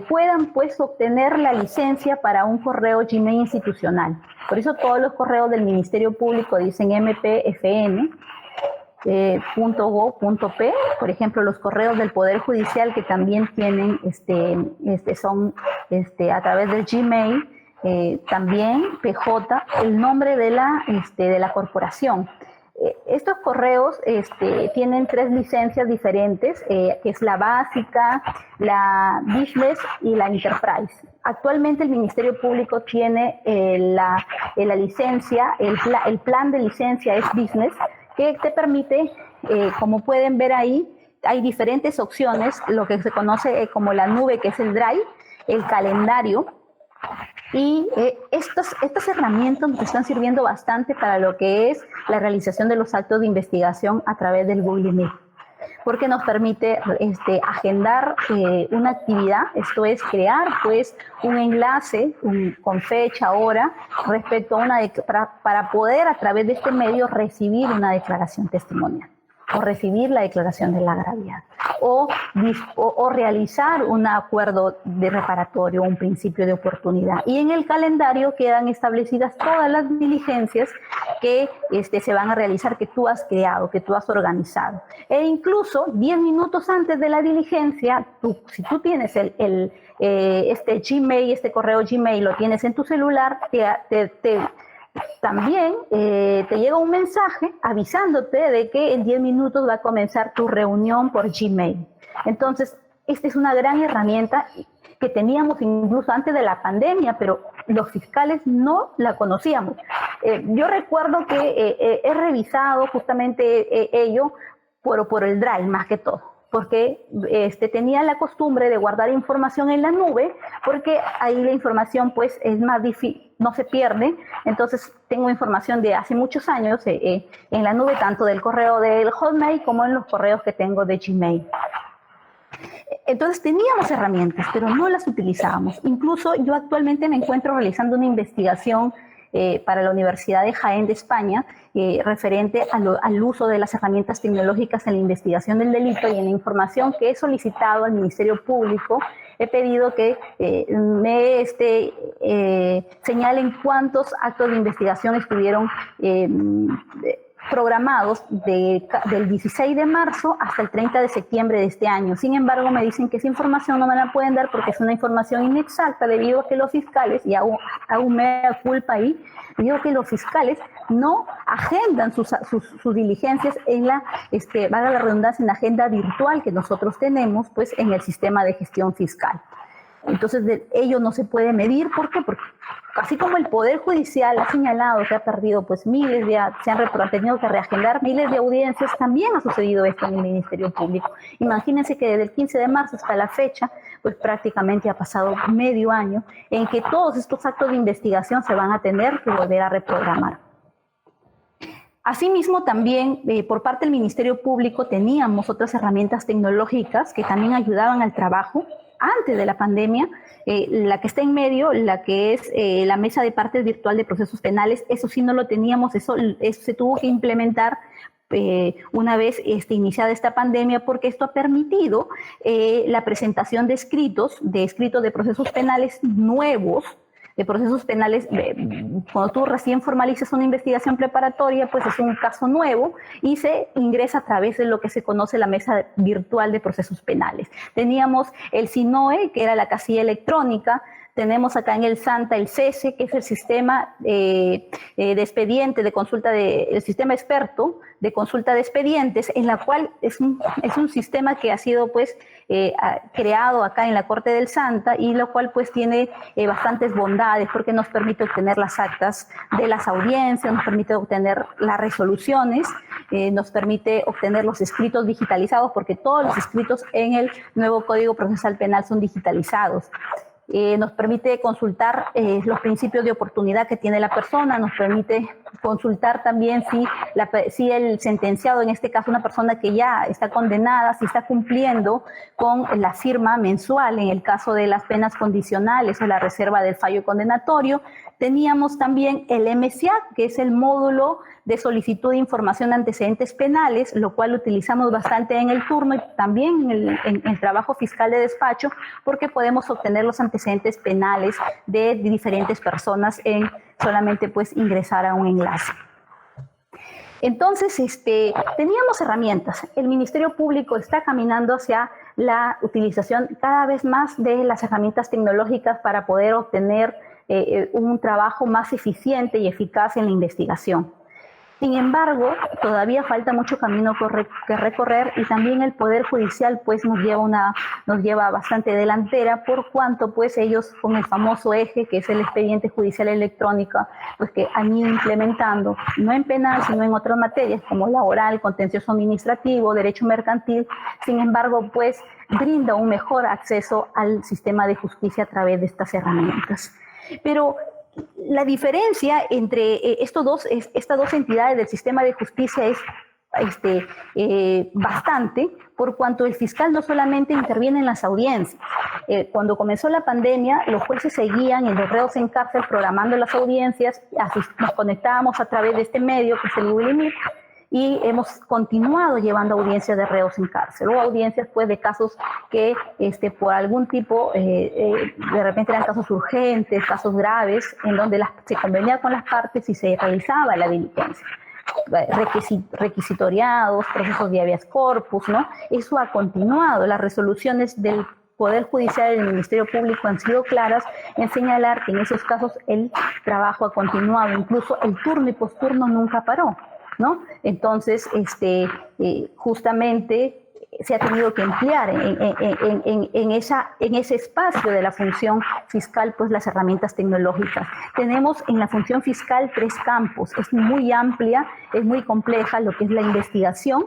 puedan pues obtener la licencia para un correo Gmail institucional. Por eso todos los correos del Ministerio Público dicen mpfn. .go.p, por ejemplo, los correos del Poder Judicial que también tienen, son a través del Gmail, también PJ, el nombre de la corporación. Estos correos tienen 3 licencias diferentes, que es la básica, la business y la enterprise. Actualmente el Ministerio Público tiene la licencia, el plan de licencia es business, que te permite, como pueden ver ahí, hay diferentes opciones, lo que se conoce como la nube, que es el Drive, el calendario, Y estas herramientas nos están sirviendo bastante para lo que es la realización de los actos de investigación a través del Google Meet, porque nos permite agendar una actividad, esto es crear pues un enlace con fecha, hora, respecto a para poder a través de este medio recibir una declaración testimonial o recibir la declaración de la gravedad o realizar un acuerdo de reparatorio, un principio de oportunidad. Y en el calendario quedan establecidas todas las diligencias que se van a realizar, que tú has creado, que tú has organizado. E incluso 10 minutos antes de la diligencia, si tú tienes este Gmail, este correo Gmail, lo tienes en tu celular, también te llega un mensaje avisándote de que en 10 minutos va a comenzar tu reunión por Gmail. Entonces, esta es una gran herramienta que teníamos incluso antes de la pandemia, pero los fiscales no la conocíamos. Yo recuerdo que he revisado justamente ello por el Drive más que todo, porque tenía la costumbre de guardar información en la nube, porque ahí la información pues es más difícil, no se pierde. Entonces tengo información de hace muchos años en la nube, tanto del correo del Hotmail como en los correos que tengo de Gmail. Entonces teníamos herramientas, pero no las utilizábamos. Incluso yo actualmente me encuentro realizando una investigación para la Universidad de Jaén de España, referente al uso de las herramientas tecnológicas en la investigación del delito, y en la información que he solicitado al Ministerio Público he pedido que me señalen cuántos actos de investigación estuvieron programados del 16 de marzo hasta el 30 de septiembre de este año. Sin embargo, me dicen que esa información no me la pueden dar porque es una información inexacta, debido a que los fiscales, y hago mea culpa ahí, debido a que los fiscales no agendan sus diligencias en valga la redundancia, en la agenda virtual que nosotros tenemos pues en el sistema de gestión fiscal. Entonces, ello no se puede medir. ¿Por qué? Porque así como el Poder Judicial ha señalado que ha perdido pues han tenido que reagendar miles de audiencias, también ha sucedido esto en el Ministerio Público. Imagínense que desde el 15 de marzo hasta la fecha, pues prácticamente ha pasado medio año en que todos estos actos de investigación se van a tener que volver a reprogramar. Asimismo, también por parte del Ministerio Público teníamos otras herramientas tecnológicas que también ayudaban al trabajo antes de la pandemia. La que está en medio, la que es la mesa de partes virtual de procesos penales, eso sí no lo teníamos, eso se tuvo que implementar una vez iniciada esta pandemia, porque esto ha permitido la presentación de escritos de procesos penales nuevos, de procesos penales. Cuando tú recién formalizas una investigación preparatoria, pues es un caso nuevo y se ingresa a través de lo que se conoce la mesa virtual de procesos penales. Teníamos el SINOE, que era la casilla electrónica. Tenemos acá en el SANTA el CESE, que es el sistema de expediente, de consulta el sistema experto de consulta de expedientes, en la cual es un sistema que ha sido pues creado acá en la Corte del SANTA, y lo cual pues tiene bastantes bondades, porque nos permite obtener las actas de las audiencias, nos permite obtener las resoluciones, nos permite obtener los escritos digitalizados, porque todos los escritos en el nuevo Código Procesal Penal son digitalizados. Nos permite consultar los principios de oportunidad que tiene la persona, nos permite consultar también si el sentenciado, en este caso una persona que ya está condenada, si está cumpliendo con la firma mensual en el caso de las penas condicionales o la reserva del fallo condenatorio. Teníamos también el MSIAC, que es el módulo de solicitud de información de antecedentes penales, lo cual utilizamos bastante en el turno y también en el trabajo fiscal de despacho, porque podemos obtener los antecedentes penales de diferentes personas en solamente pues ingresar a un enlace. Entonces, teníamos herramientas. El Ministerio Público está caminando hacia la utilización cada vez más de las herramientas tecnológicas para poder obtener un trabajo más eficiente y eficaz en la investigación. Sin embargo, todavía falta mucho camino que recorrer, y también el Poder Judicial pues nos lleva bastante delantera, por cuanto pues ellos, con el famoso eje que es el expediente judicial electrónico, pues que han ido implementando, no en penal sino en otras materias como laboral, contencioso administrativo, derecho mercantil. Sin embargo, pues brinda un mejor acceso al sistema de justicia a través de estas herramientas. Pero la diferencia entre estas dos entidades del sistema de justicia es bastante, por cuanto el fiscal no solamente interviene en las audiencias. Cuando comenzó la pandemia, los jueces seguían en los reos en cárcel programando las audiencias, nos conectábamos a través de este medio que es el Google Meet, y hemos continuado llevando audiencias de reos en cárcel o audiencias pues de casos que por algún tipo de repente eran casos urgentes, casos graves, en donde se convenía con las partes y se realizaba la diligencia. Requisitoriados, procesos de habeas corpus, ¿no? Eso ha continuado. Las resoluciones del Poder Judicial y del Ministerio Público han sido claras en señalar que en esos casos el trabajo ha continuado, incluso el turno y posturno nunca paró, ¿no? Entonces, justamente se ha tenido que emplear en ese espacio de la función fiscal pues las herramientas tecnológicas. Tenemos en la función fiscal 3 campos, es muy amplia, es muy compleja lo que es la investigación,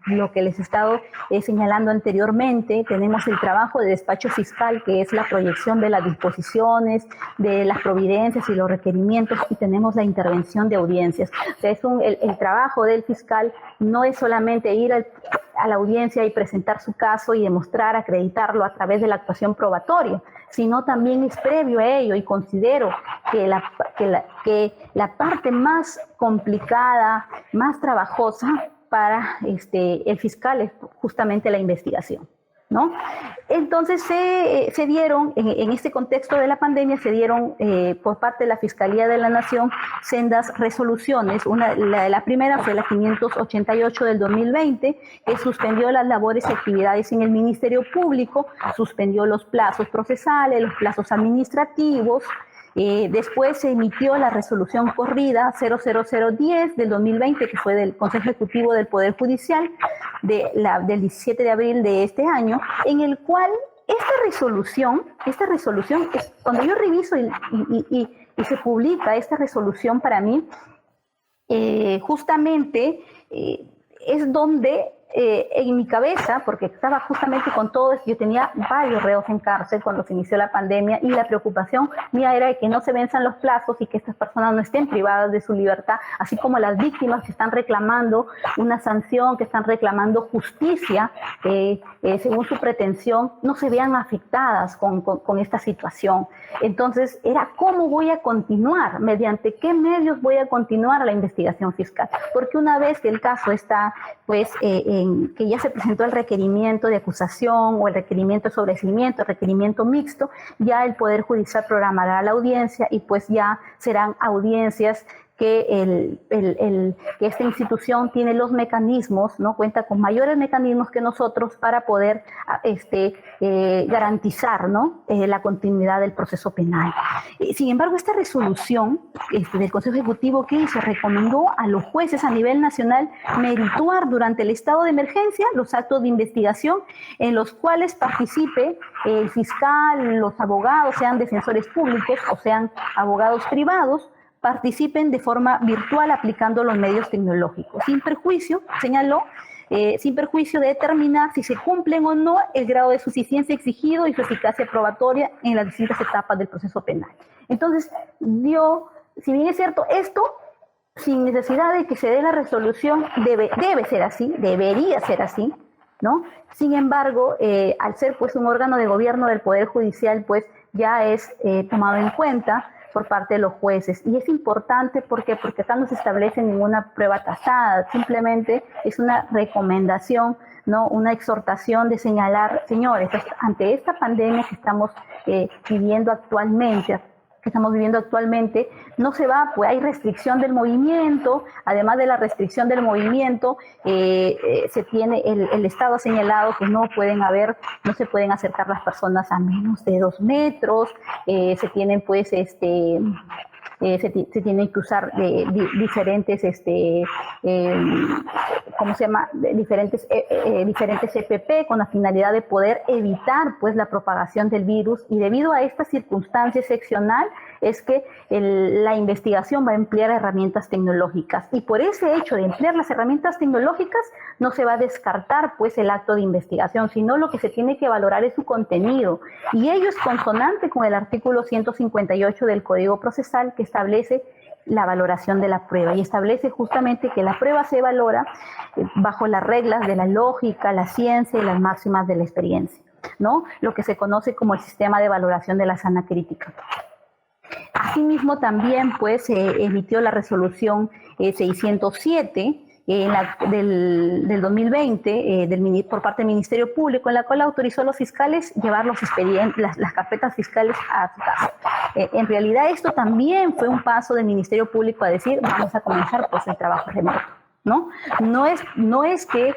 lo que les he estado señalando anteriormente. Tenemos el trabajo de despacho fiscal, que es la proyección de las disposiciones, de las providencias y los requerimientos, y tenemos la intervención de audiencias. O sea, el trabajo del fiscal no es solamente ir a la audiencia y presentar su caso y demostrar, acreditarlo a través de la actuación probatoria, sino también es previo a ello, y considero que la parte más complicada, más trabajosa para el fiscal es justamente la investigación, ¿no? Entonces se dieron, en este contexto de la pandemia, se dieron por parte de la Fiscalía de la Nación sendas resoluciones. La primera fue la 588 del 2020, que suspendió las labores y actividades en el Ministerio Público, suspendió los plazos procesales, los plazos administrativos. Después se emitió la resolución corrida 00010 del 2020, que fue del Consejo Ejecutivo del Poder Judicial, del 17 de abril de este año, en el cual esta resolución es, cuando yo reviso y se publica esta resolución, para mí, justamente es donde en mi cabeza, porque estaba justamente con todo esto, yo tenía varios reos en cárcel cuando se inició la pandemia, y la preocupación mía era de que no se venzan los plazos y que estas personas no estén privadas de su libertad, así como las víctimas que están reclamando una sanción, que están reclamando justicia, según su pretensión, no se vean afectadas con esta situación. Entonces, era cómo voy a continuar, mediante qué medios voy a continuar la investigación fiscal, porque una vez que el caso está, pues, que ya se presentó el requerimiento de acusación o el requerimiento de sobreseimiento, el requerimiento mixto, ya el Poder Judicial programará la audiencia, y pues ya serán audiencias que esta institución tiene los mecanismos, ¿no? Cuenta con mayores mecanismos que nosotros para poder garantizar, ¿no? La continuidad del proceso penal. Sin embargo, esta resolución del Consejo Ejecutivo, ¿qué hizo? Recomendó a los jueces a nivel nacional merituar durante el estado de emergencia los actos de investigación en los cuales participe el fiscal, los abogados, sean defensores públicos o sean abogados privados, participen de forma virtual aplicando los medios tecnológicos, sin perjuicio, señaló, sin perjuicio de determinar si se cumplen o no el grado de suficiencia exigido y su eficacia probatoria en las distintas etapas del proceso penal. Entonces, si bien es cierto, esto, sin necesidad de que se dé la resolución, debe ser así, debería ser así, ¿no? Sin embargo, al ser pues un órgano de gobierno del Poder Judicial, pues ya es tomado en cuenta por parte de los jueces. Y es importante porque acá no se establece ninguna prueba tasada, simplemente es una recomendación, ¿no? Una exhortación de señalar, señores, ante esta pandemia que estamos viviendo actualmente, no se va, pues hay restricción del movimiento. Además de la restricción del movimiento, se tiene, el Estado ha señalado que no se pueden acercar las personas a menos de 2 metros, se tienen pues se tienen que usar diferentes diferentes EPP con la finalidad de poder evitar pues la propagación del virus, y debido a esta circunstancia excepcional es que la investigación va a emplear herramientas tecnológicas, y por ese hecho de emplear las herramientas tecnológicas no se va a descartar pues el acto de investigación, sino lo que se tiene que valorar es su contenido, y ello es consonante con el artículo 158 del Código Procesal, que establece la valoración de la prueba y establece justamente que la prueba se valora bajo las reglas de la lógica, la ciencia y las máximas de la experiencia, ¿no? Lo que se conoce como el sistema de valoración de la sana crítica. Asimismo, también pues se emitió la resolución 607 del 2020 por parte del Ministerio Público, en la cual autorizó a los fiscales llevar los expedientes, las carpetas fiscales a su casa. En realidad esto también fue un paso del Ministerio Público a decir, vamos a comenzar pues el trabajo remoto, ¿no? No es que,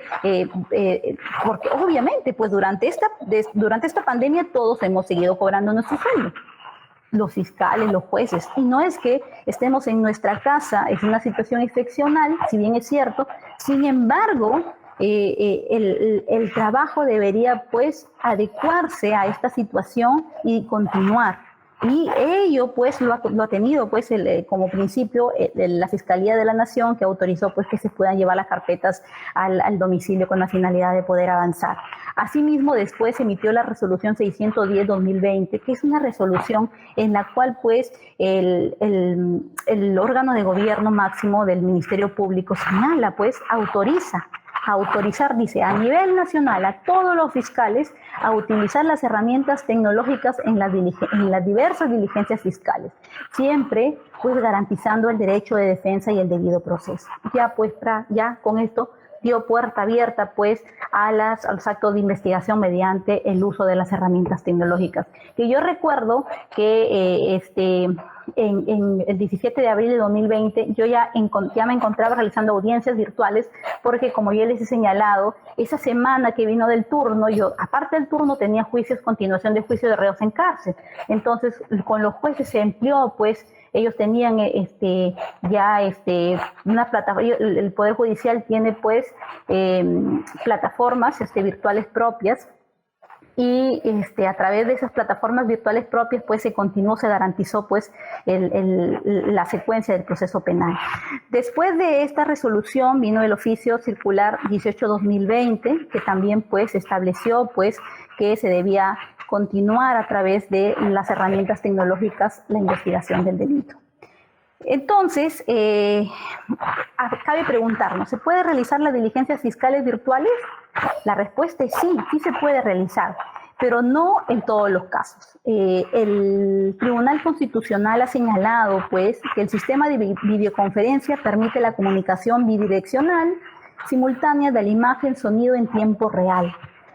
porque obviamente pues durante esta pandemia todos hemos seguido cobrando nuestro sueldo, los fiscales, los jueces, y no es que estemos en nuestra casa, es una situación excepcional, si bien es cierto, sin embargo, el trabajo debería pues adecuarse a esta situación y continuar. Y ello pues lo ha tenido pues como principio la Fiscalía de la Nación, que autorizó pues que se puedan llevar las carpetas al domicilio con la finalidad de poder avanzar. Asimismo, después se emitió la resolución 610-2020, que es una resolución en la cual pues el órgano de gobierno máximo del Ministerio Público señala, pues autorizar, dice, a nivel nacional a todos los fiscales a utilizar las herramientas tecnológicas en las diversas diligencias fiscales, siempre pues garantizando el derecho de defensa y el debido proceso. Ya con esto dio puerta abierta pues a los actos de investigación mediante el uso de las herramientas tecnológicas. Que yo recuerdo que en el 17 de abril de 2020 yo ya me encontraba realizando audiencias virtuales, porque como yo les he señalado, esa semana que vino del turno, yo aparte del turno tenía continuación de juicio de reos en cárcel. Entonces con los jueces se empleó pues, ellos tenían una plataforma, el Poder Judicial tiene pues plataformas virtuales propias, y a través de esas plataformas virtuales propias pues se garantizó pues la secuencia del proceso penal. Después de esta resolución vino el oficio circular 18-2020, que también pues estableció pues que se debía continuar a través de las herramientas tecnológicas la investigación del delito. Entonces, cabe preguntarnos, ¿se puede realizar las diligencias fiscales virtuales? La respuesta es sí, sí se puede realizar, pero no en todos los casos. El Tribunal Constitucional ha señalado pues, que el sistema de videoconferencia permite la comunicación bidireccional simultánea de la imagen, sonido en tiempo real,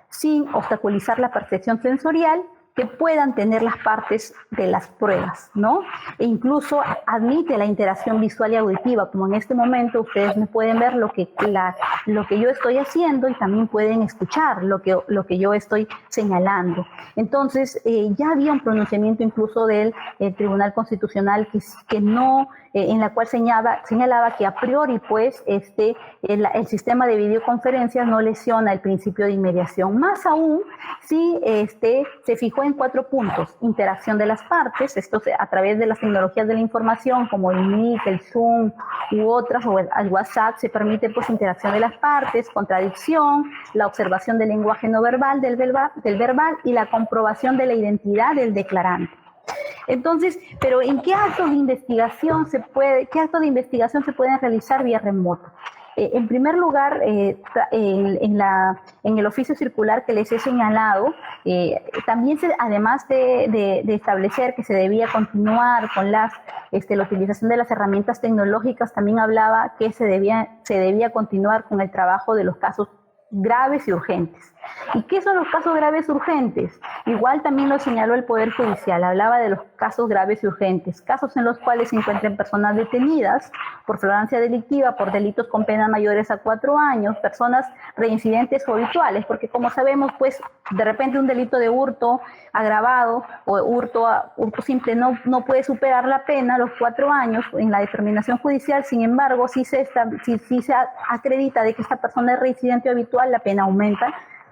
sin obstaculizar la percepción sensorial que puedan tener las partes de las pruebas, ¿no? E incluso admite la interacción visual y auditiva, como en este momento ustedes me pueden ver lo que yo estoy haciendo, y también pueden escuchar lo que yo estoy señalando. Entonces, ya había un pronunciamiento incluso del Tribunal Constitucional que no, en la cual señalaba que a priori, pues, el sistema de videoconferencias no lesiona el principio de inmediación. Más aún, si se fijó en 4 puntos: interacción de las partes, esto a través de las tecnologías de la información como el Meet, el Zoom u otras, o el WhatsApp, se permite pues interacción de las partes, contradicción, la observación del lenguaje no verbal, del verbal, y la comprobación de la identidad del declarante. Entonces, pero ¿en qué actos de investigación se pueden realizar vía remoto? En primer lugar, en el oficio circular que les he señalado, también además de establecer que se debía continuar con la utilización de las herramientas tecnológicas, también hablaba que se debía continuar con el trabajo de los casos graves y urgentes. ¿Y qué son los casos graves y urgentes? Igual también lo señaló el Poder Judicial, hablaba de los casos graves y urgentes, casos en los cuales se encuentren personas detenidas por flagrancia delictiva, por delitos con penas mayores a 4 años, personas reincidentes o habituales, porque como sabemos, pues de repente un delito de hurto agravado o hurto simple no puede superar la pena, los 4 años en la determinación judicial. Sin embargo, si se acredita de que esta persona es reincidente o habitual, la pena aumenta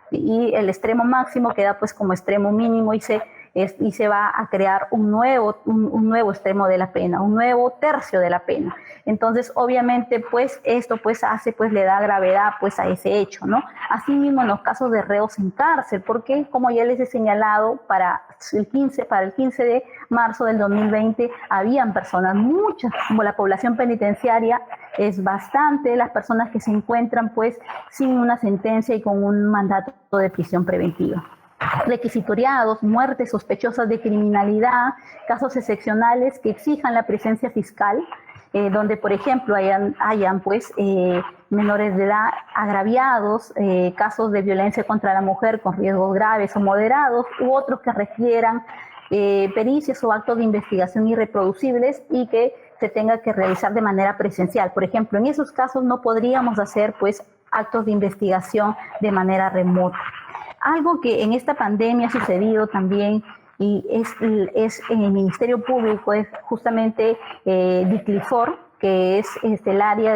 y el extremo máximo queda pues como extremo mínimo, y se y se va a crear un nuevo extremo de la pena, un nuevo tercio de la pena. Entonces, obviamente, pues esto pues le da gravedad pues a ese hecho, ¿no? Asimismo, en los casos de reos en cárcel, porque como ya les he señalado, para el 15 de marzo del 2020 habían personas, muchas, como la población penitenciaria es bastante, las personas que se encuentran pues sin una sentencia y con un mandato de prisión preventiva. Requisitoriados, muertes sospechosas de criminalidad, casos excepcionales que exijan la presencia fiscal, donde, por ejemplo, hayan pues, menores de edad agraviados, casos de violencia contra la mujer con riesgos graves o moderados, u otros que requieran pericias o actos de investigación irreproducibles y que se tenga que realizar de manera presencial. Por ejemplo, en esos casos no podríamos hacer pues, actos de investigación de manera remota. Algo que en esta pandemia ha sucedido también y es en el Ministerio Público, es justamente DICLIFOR, que es el área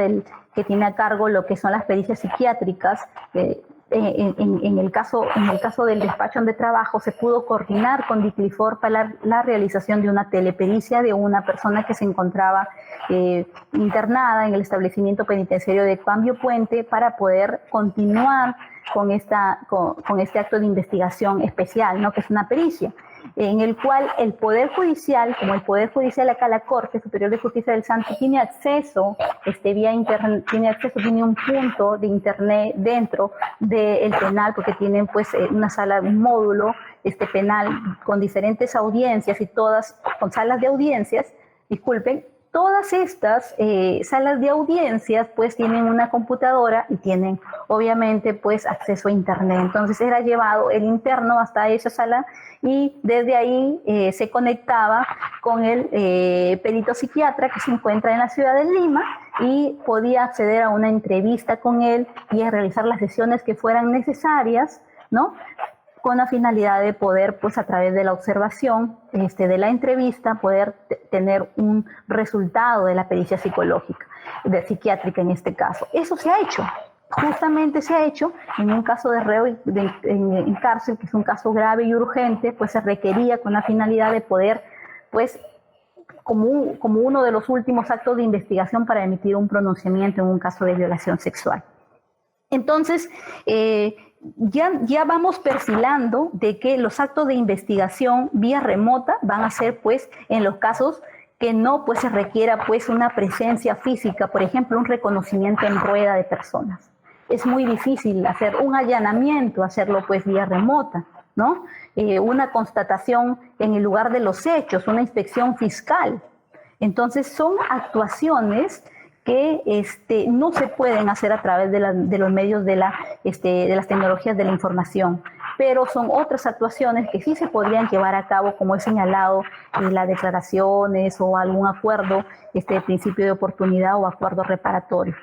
que tiene a cargo lo que son las pericias psiquiátricas. En el caso del despacho de trabajo se pudo coordinar con DICLIFOR para la realización de una telepericia de una persona que se encontraba internada en el establecimiento penitenciario de Cambio Puente para poder continuar con este acto de investigación especial, ¿no? Que es una pericia, en el cual el Poder Judicial, como el Poder Judicial acá, la Corte Superior de Justicia del Santo, tiene acceso vía internet, tiene un punto de internet dentro del penal, porque tienen pues una sala, un módulo penal con diferentes audiencias y todas con salas de audiencias, disculpen. Todas estas salas de audiencias pues tienen una computadora y tienen obviamente pues acceso a internet. Entonces era llevado el interno hasta esa sala y desde ahí se conectaba con el perito psiquiatra que se encuentra en la ciudad de Lima y podía acceder a una entrevista con él y a realizar las sesiones que fueran necesarias, ¿no? Con la finalidad de poder, pues a través de la observación de la entrevista, poder tener un resultado de la pericia psicológica, psiquiátrica en este caso. Eso se ha hecho, justamente se ha hecho en un caso de reo en cárcel, que es un caso grave y urgente, pues se requería con la finalidad de poder, pues, como uno de los últimos actos de investigación para emitir un pronunciamiento en un caso de violación sexual. Entonces, ya vamos perfilando de que los actos de investigación vía remota van a ser pues en los casos que no pues se requiera pues una presencia física, por ejemplo un reconocimiento en rueda de personas. Es muy difícil hacer un allanamiento, hacerlo pues vía remota, ¿no? Una constatación en el lugar de los hechos, una inspección fiscal. Entonces son actuaciones que no se pueden hacer a través de los medios de las tecnologías de la información, pero son otras actuaciones que sí se podrían llevar a cabo, como he señalado, las declaraciones o algún acuerdo, principio de oportunidad o acuerdo reparatorio.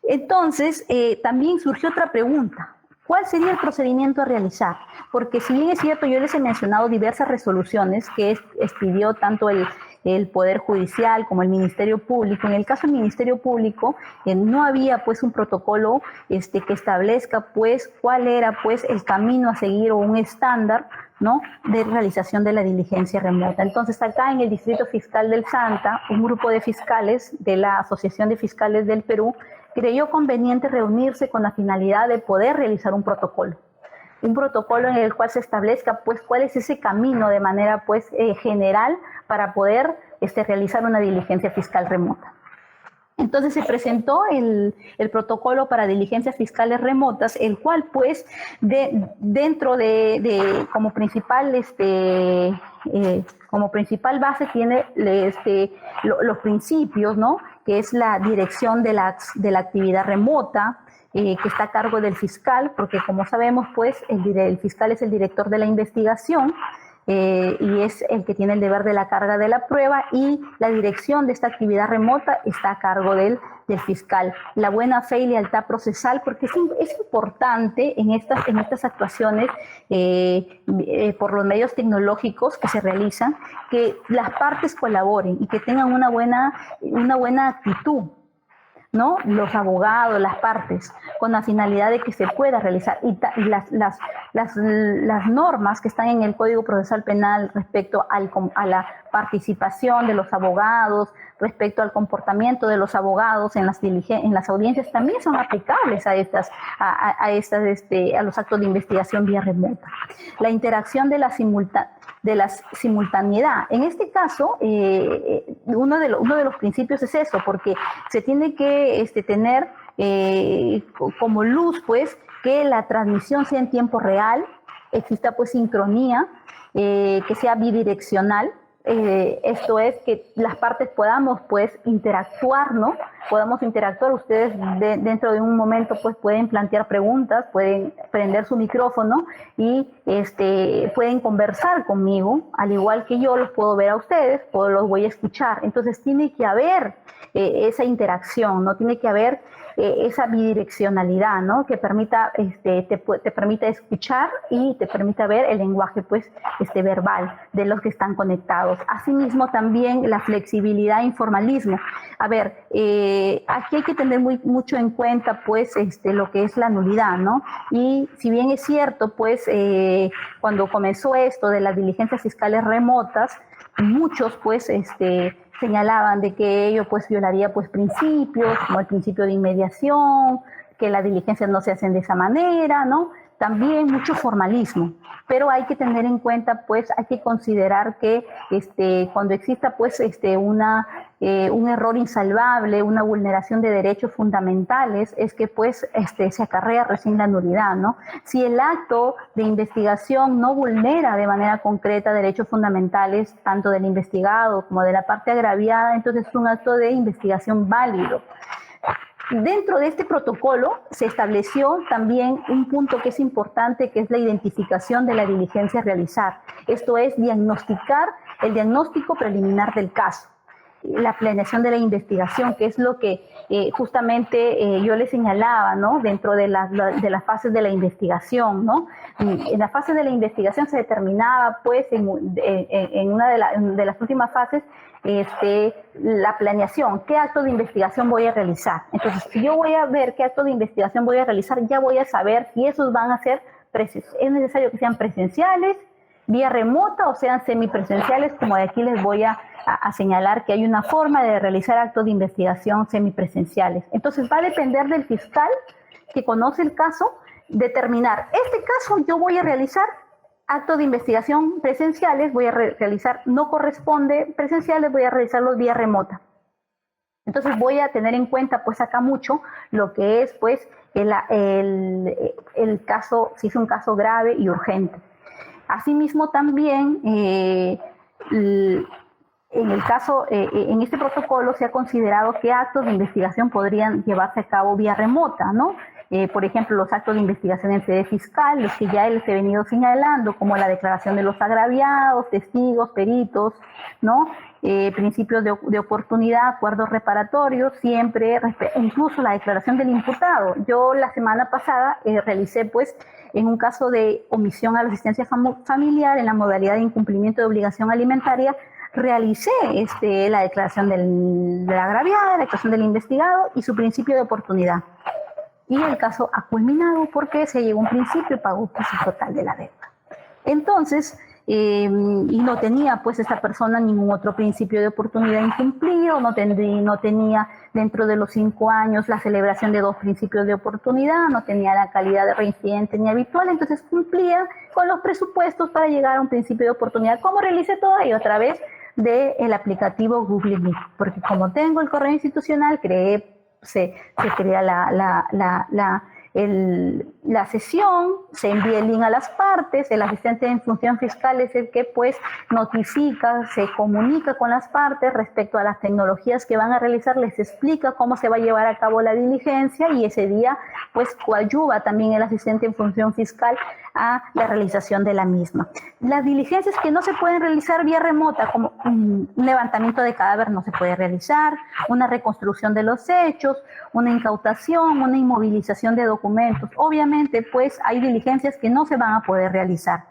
Entonces, también surgió otra pregunta. ¿Cuál sería el procedimiento a realizar? Porque si bien es cierto, yo les he mencionado diversas resoluciones que expidió tanto el Poder Judicial como el Ministerio Público. En el caso del Ministerio Público no había pues un protocolo que establezca pues cuál era pues el camino a seguir o un estándar, ¿no?, de realización de la diligencia remota. Entonces acá en el Distrito Fiscal del Santa, un grupo de fiscales de la Asociación de Fiscales del Perú creyó conveniente reunirse con la finalidad de poder realizar un protocolo en el cual se establezca pues cuál es ese camino de manera pues general para poder realizar una diligencia fiscal remota. Entonces se presentó el protocolo para diligencias fiscales remotas, el cual pues dentro de como principal base tiene los principios, ¿no?, que es la dirección de la actividad remota, que está a cargo del fiscal, porque como sabemos, pues el fiscal es el director de la investigación y es el que tiene el deber de la carga de la prueba, y la dirección de esta actividad remota está a cargo del fiscal. La buena fe y lealtad procesal, porque es importante en estas actuaciones por los medios tecnológicos que se realizan, que las partes colaboren y que tengan una buena actitud. ¿no? Los abogados, las partes, con la finalidad de que se pueda realizar. Y las normas que están en el Código Procesal Penal respecto a la participación de los abogados, respecto al comportamiento de los abogados en las audiencias, también son aplicables a los actos de investigación vía remota. La interacción de la simultaneidad. En este caso, uno de los principios es eso, porque se tiene que tener como luz, pues, que la transmisión sea en tiempo real, exista pues sincronía, que sea bidireccional. Esto es que las partes podamos pues interactuar, ¿no? Podamos interactuar, ustedes dentro de un momento pues pueden plantear preguntas, pueden prender su micrófono y pueden conversar conmigo, al igual que yo los puedo ver a ustedes, los voy a escuchar. Entonces tiene que haber esa interacción, ¿no? Tiene que haber esa bidireccionalidad, ¿no? Que permita, te permita escuchar y te permita ver el lenguaje, pues, verbal de los que están conectados. Asimismo, también la flexibilidad e informalismo. A ver, aquí hay que tener mucho en cuenta, pues, lo que es la nulidad, ¿no? Y si bien es cierto, pues, cuando comenzó esto de las diligencias fiscales remotas, muchos, pues, señalaban de que ello pues violaría pues principios como el principio de inmediación, que las diligencias no se hacen de esa manera, ¿no? También mucho formalismo, pero hay que tener en cuenta, pues, hay que considerar que cuando exista pues un error insalvable, una vulneración de derechos fundamentales, es que pues se acarrea recién la nulidad, ¿no? Si el acto de investigación no vulnera de manera concreta derechos fundamentales, tanto del investigado como de la parte agraviada, entonces es un acto de investigación válido. Dentro de este protocolo se estableció también un punto que es importante, que es la identificación de la diligencia a realizar. Esto es diagnosticar el diagnóstico preliminar del caso, la planeación de la investigación, que es lo que justamente yo les señalaba, ¿no? Dentro de las fases de la investigación, ¿no? En la fase de la investigación se determinaba, pues, en una de las últimas fases, la planeación, qué acto de investigación voy a realizar. Entonces, si yo voy a ver qué acto de investigación voy a realizar, ya voy a saber si esos van a ser, es necesario que sean presenciales, vía remota o sean semipresenciales, como de aquí les voy a señalar que hay una forma de realizar actos de investigación semipresenciales. Entonces va a depender del fiscal que conoce el caso, determinar, este caso yo voy a realizar actos de investigación presenciales, voy a realizar, no corresponde presenciales, voy a realizarlos vía remota. Entonces voy a tener en cuenta pues acá mucho lo que es pues el caso, si es un caso grave y urgente. Asimismo también en el caso, en este protocolo se ha considerado que actos de investigación podrían llevarse a cabo vía remota, ¿no? Por ejemplo, los actos de investigación en sede fiscal, los que ya les he venido señalando, como la declaración de los agraviados, testigos, peritos, ¿no? Principios de oportunidad, acuerdos reparatorios, siempre, incluso la declaración del imputado. Yo la semana pasada realicé, pues, en un caso de omisión a la asistencia familiar en la modalidad de incumplimiento de obligación alimentaria, realicé la declaración de la agraviada, la declaración del investigado y su principio de oportunidad. Y el caso ha culminado porque se llegó a un principio y pagó pues, el total de la deuda. Entonces, y no tenía pues esta persona ningún otro principio de oportunidad incumplido, no tenía dentro de los 5 años la celebración de 2 principios de oportunidad, no tenía la calidad de reincidente ni habitual, entonces cumplía con los presupuestos para llegar a un principio de oportunidad. ¿Cómo realicé todo ello? A través del aplicativo Google Meet, porque como tengo el correo institucional, se crea la sesión, se envía el link a las partes, el asistente en función fiscal es el que pues notifica, se comunica con las partes respecto a las tecnologías que van a realizar, les explica cómo se va a llevar a cabo la diligencia y ese día pues coadyuva también el asistente en función fiscal a la realización de la misma. Las diligencias que no se pueden realizar vía remota, como un levantamiento de cadáver no se puede realizar, una reconstrucción de los hechos, una incautación, una inmovilización de documentos. Obviamente, pues hay diligencias que no se van a poder realizar.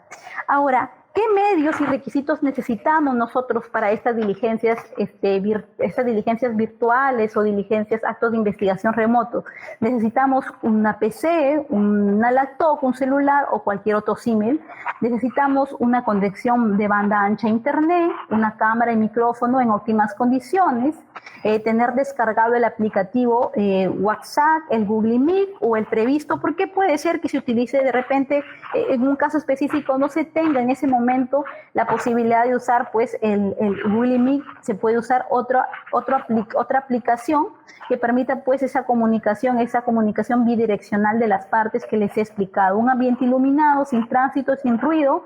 Ahora, ¿Qué medios y requisitos necesitamos nosotros para estas diligencias virtuales o diligencias, actos de investigación remotos? Necesitamos una PC, una laptop, un celular o cualquier otro símil. Necesitamos una conexión de banda ancha a internet, una cámara y micrófono en óptimas condiciones, tener descargado el aplicativo WhatsApp, el Google Meet o el previsto, porque puede ser que se utilice de repente, en un caso específico no se tenga en ese momento la posibilidad de usar pues el Google Meet, se puede usar otra aplicación que permita pues esa comunicación bidireccional de las partes que les he explicado. Un ambiente iluminado, sin tránsito, sin ruido,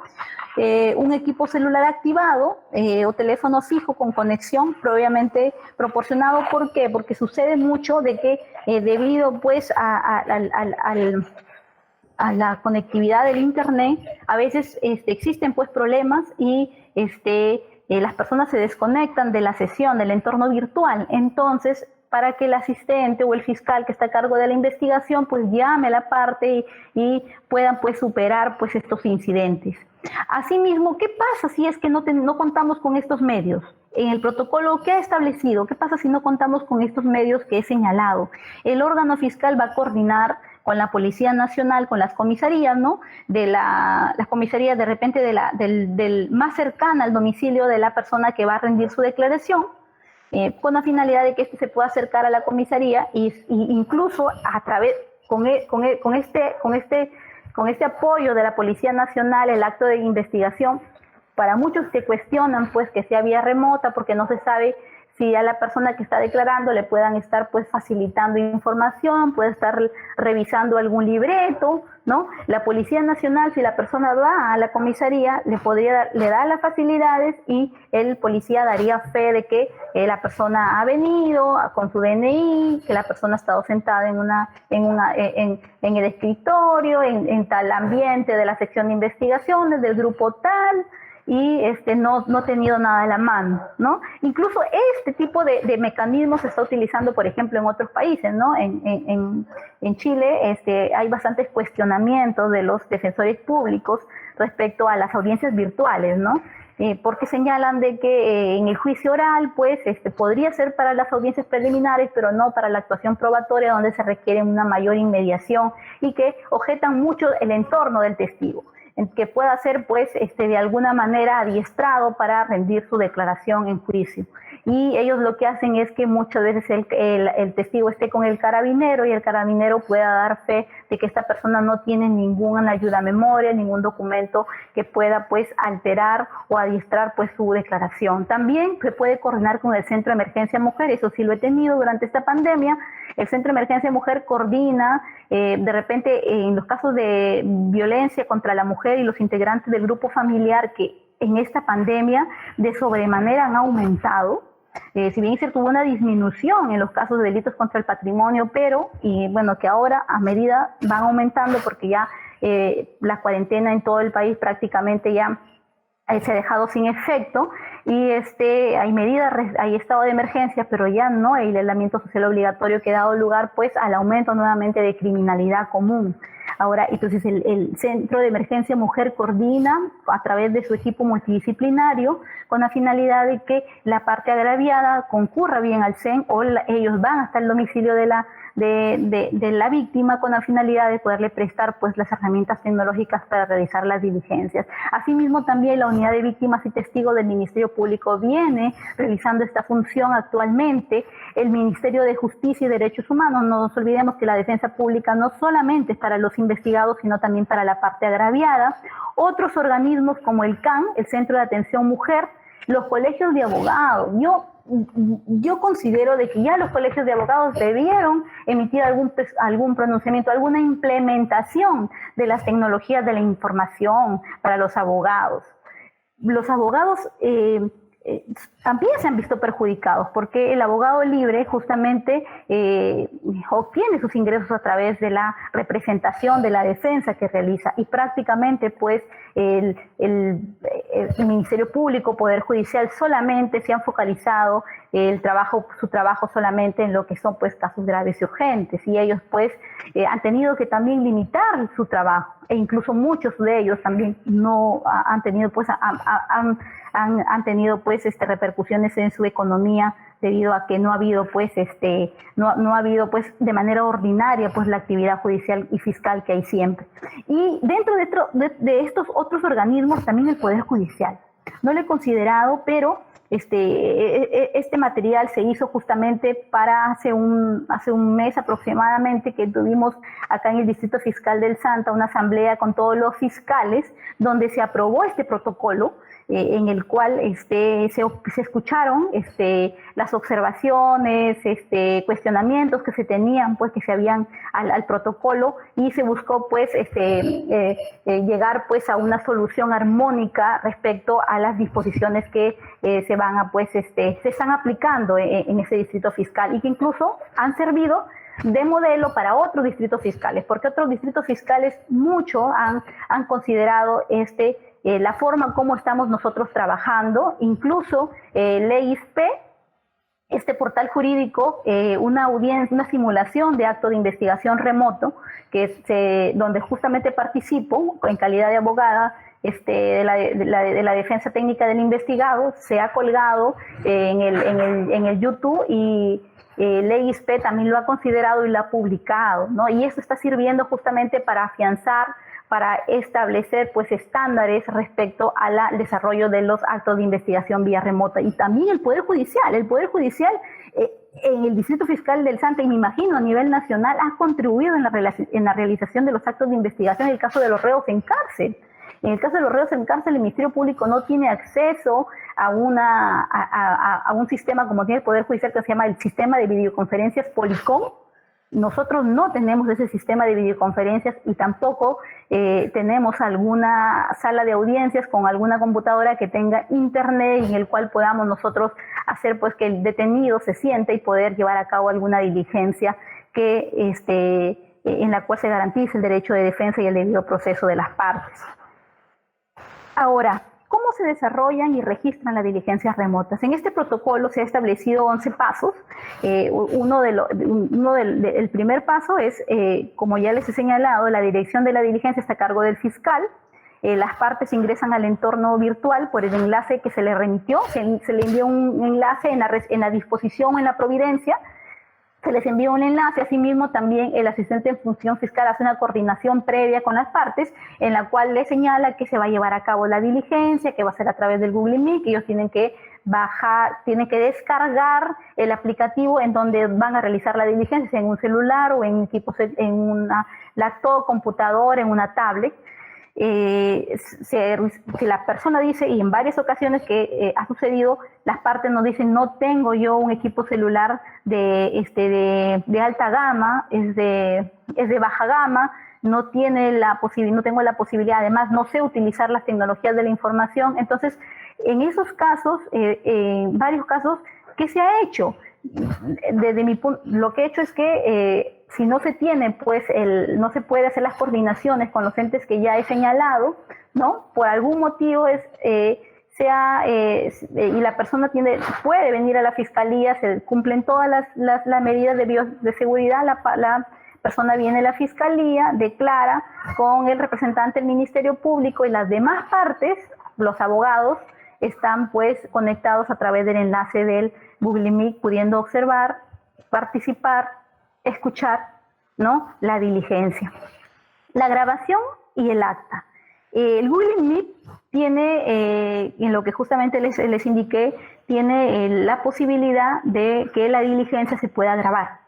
un equipo celular activado o teléfono fijo con conexión previamente proporcionado. ¿Por qué? Porque sucede mucho de que debido pues a la conectividad del internet, a veces existen pues problemas y las personas se desconectan de la sesión, del entorno virtual. Entonces, para que el asistente o el fiscal que está a cargo de la investigación pues llame a la parte y puedan pues superar pues estos incidentes. Asimismo, ¿qué pasa si es que no contamos con estos medios? En el protocolo, ¿qué ha establecido? ¿Qué pasa si no contamos con estos medios que he señalado? El órgano fiscal va a coordinar con la Policía Nacional, con las comisarías, ¿no? De las comisarías de repente del más cercana al domicilio de la persona que va a rendir su declaración, con la finalidad de que se pueda acercar a la comisaría y incluso a través, con este apoyo de la Policía Nacional, el acto de investigación, para muchos que cuestionan pues que sea vía remota porque no se sabe si a la persona que está declarando le puedan estar pues facilitando información, puede estar revisando algún libreto, ¿no? La Policía Nacional, si la persona va a la comisaría, le da las facilidades y el policía daría fe de que la persona ha venido con su DNI, que la persona ha estado sentada en el escritorio, en tal ambiente de la sección de investigaciones, del grupo tal, y no ha tenido nada a la mano, ¿no? Incluso este tipo de mecanismos se está utilizando, por ejemplo, en otros países, ¿no? En Chile hay bastantes cuestionamientos de los defensores públicos respecto a las audiencias virtuales, ¿no? Porque señalan de que en el juicio oral, pues, podría ser para las audiencias preliminares, pero no para la actuación probatoria, donde se requiere una mayor inmediación y que objetan mucho el entorno del testigo, en que pueda ser pues de alguna manera adiestrado para rendir su declaración en juicio. Y ellos lo que hacen es que muchas veces el testigo esté con el carabinero y el carabinero pueda dar fe de que esta persona no tiene ninguna ayuda a memoria, ningún documento que pueda pues alterar o adiestrar pues su declaración. También se puede coordinar con el Centro de Emergencia Mujer, eso sí lo he tenido durante esta pandemia. El Centro de Emergencia Mujer coordina de repente en los casos de violencia contra la mujer y los integrantes del grupo familiar que en esta pandemia de sobremanera han aumentado. Si bien es cierto, hubo una disminución en los casos de delitos contra el patrimonio, pero que ahora a medida van aumentando porque ya la cuarentena en todo el país prácticamente ya se ha dejado sin efecto y hay medidas, hay estado de emergencia, pero ya no hay aislamiento social obligatorio que ha dado lugar pues al aumento nuevamente de criminalidad común. Ahora, entonces el Centro de Emergencia Mujer coordina a través de su equipo multidisciplinario con la finalidad de que la parte agraviada concurra bien al CEN o ellos van hasta el domicilio de la víctima con la finalidad de poderle prestar pues las herramientas tecnológicas para realizar las diligencias. Asimismo, también la Unidad de Víctimas y Testigos del Ministerio Público viene realizando esta función actualmente. El Ministerio de Justicia y Derechos Humanos, no nos olvidemos que la defensa pública no solamente es para los investigados, sino también para la parte agraviada. Otros organismos como el CAN, el Centro de Atención Mujer, los colegios de abogados. Yo considero de que ya los colegios de abogados debieron emitir algún pronunciamiento, alguna implementación de las tecnologías de la información para los abogados. Los abogados también se han visto perjudicados, porque el abogado libre justamente obtiene sus ingresos a través de la representación, de la defensa que realiza, y prácticamente pues el Ministerio Público, Poder Judicial solamente se han focalizado su trabajo solamente en lo que son pues casos graves y urgentes, y ellos pues han tenido que también limitar su trabajo, e incluso muchos de ellos también no han tenido pues han tenido pues repercusiones en su economía debido a que no ha habido pues no ha habido pues de manera ordinaria pues la actividad judicial y fiscal que hay siempre. Y dentro de estos otros organismos también el Poder Judicial. No lo he considerado, pero este material se hizo justamente para hace un mes aproximadamente, que tuvimos acá en el Distrito Fiscal del Santa una asamblea con todos los fiscales donde se aprobó este protocolo, en el cual se escucharon las observaciones, cuestionamientos que se tenían, pues que se habían al protocolo, y se buscó pues llegar pues a una solución armónica respecto a las disposiciones que se están aplicando en ese distrito fiscal, y que incluso han servido de modelo para otros distritos fiscales, porque otros distritos fiscales mucho han considerado la forma como estamos nosotros trabajando, incluso LEISP, este portal jurídico, una simulación de acto de investigación remoto, donde justamente participo en calidad de abogada de la defensa técnica del investigado, se ha colgado en el YouTube, y LEISP también lo ha considerado y lo ha publicado, ¿no? Y eso está sirviendo justamente para afianzar, para establecer pues estándares respecto al desarrollo de los actos de investigación vía remota. Y también el Poder Judicial en el Distrito Fiscal del Santa, y me imagino a nivel nacional, ha contribuido en la realización de los actos de investigación en el caso de los reos en cárcel. En el caso de los reos en cárcel, el Ministerio Público no tiene acceso a un sistema como tiene el Poder Judicial, que se llama el sistema de videoconferencias Policom. Nosotros no tenemos ese sistema de videoconferencias, y tampoco tenemos alguna sala de audiencias con alguna computadora que tenga internet, en el cual podamos nosotros hacer pues que el detenido se siente y poder llevar a cabo alguna diligencia en la cual se garantice el derecho de defensa y el debido proceso de las partes. Ahora, ¿cómo se desarrollan y registran las diligencias remotas? En este protocolo se ha establecido 11 pasos. El primer paso es, como ya les he señalado, la dirección de la diligencia está a cargo del fiscal. Las partes ingresan al entorno virtual por el enlace que se le remitió. Se le envió un enlace en la disposición, en la providencia. Se les envía un enlace. Asimismo, también el asistente en función fiscal hace una coordinación previa con las partes, en la cual le señala que se va a llevar a cabo la diligencia, que va a ser a través del Google Meet, que ellos tienen que descargar el aplicativo en donde van a realizar la diligencia, en un celular o en una laptop, computador, en una tablet. Si la persona dice, y en varias ocasiones que ha sucedido, las partes nos dicen: no tengo yo un equipo celular de alta gama, es de baja gama, no tengo la posibilidad, además no sé utilizar las tecnologías de la información. Entonces, en esos casos, varios casos, ¿qué se ha hecho? Desde mi punto, lo que he hecho es que si no se tiene, pues no se puede hacer las coordinaciones con los entes que ya he señalado, ¿no? Por algún motivo y la persona puede venir a la fiscalía, se cumplen todas las medidas de seguridad, la persona viene a la fiscalía, declara con el representante del Ministerio Público, y las demás partes, los abogados, están pues conectados a través del enlace del Google Meet, pudiendo observar, participar, escuchar, ¿no?, la diligencia. La grabación y el acta. El Google Meet tiene, en lo que justamente les indiqué, tiene la posibilidad de que la diligencia se pueda grabar.